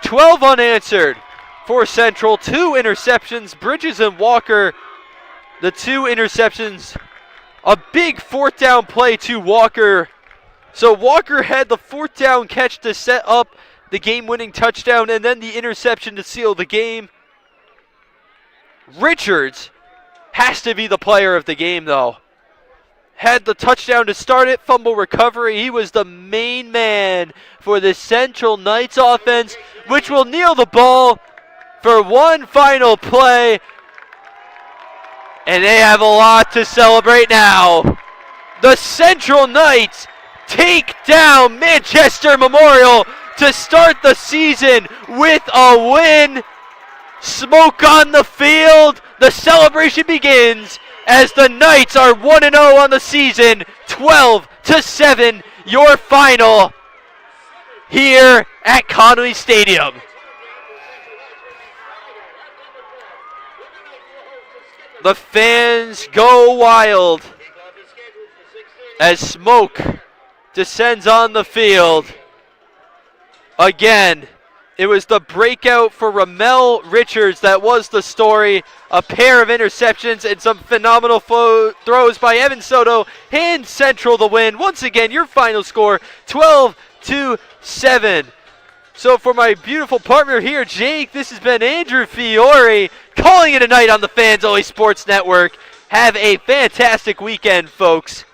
12 unanswered for Central, 2 interceptions, Bridges and Walker, the 2 interceptions. A big 4th down play to Walker. So Walker had the 4th down catch to set up the game-winning touchdown, and then the interception to seal the game. Richards has to be the player of the game, though. Had the touchdown to start it, fumble recovery. He was the main man for the Central Knights offense, which will kneel the ball for one final play. And they have a lot to celebrate now. The Central Knights take down Manchester Memorial to start the season with a win. Smoke on the field. The celebration begins as the Knights are 1-0 on the season. 12-7, your final here at Conway Stadium. The fans go wild as smoke descends on the field. Again, it was the breakout for Ramel Richards that was the story. A pair of interceptions and some phenomenal throws by Evan Soto. Hand Central the win. Once again, your final score, 12-7. So for my beautiful partner here, Jake, this has been Andrew Fiore calling it a night on the Fans Only Sports Network. Have a fantastic weekend, folks.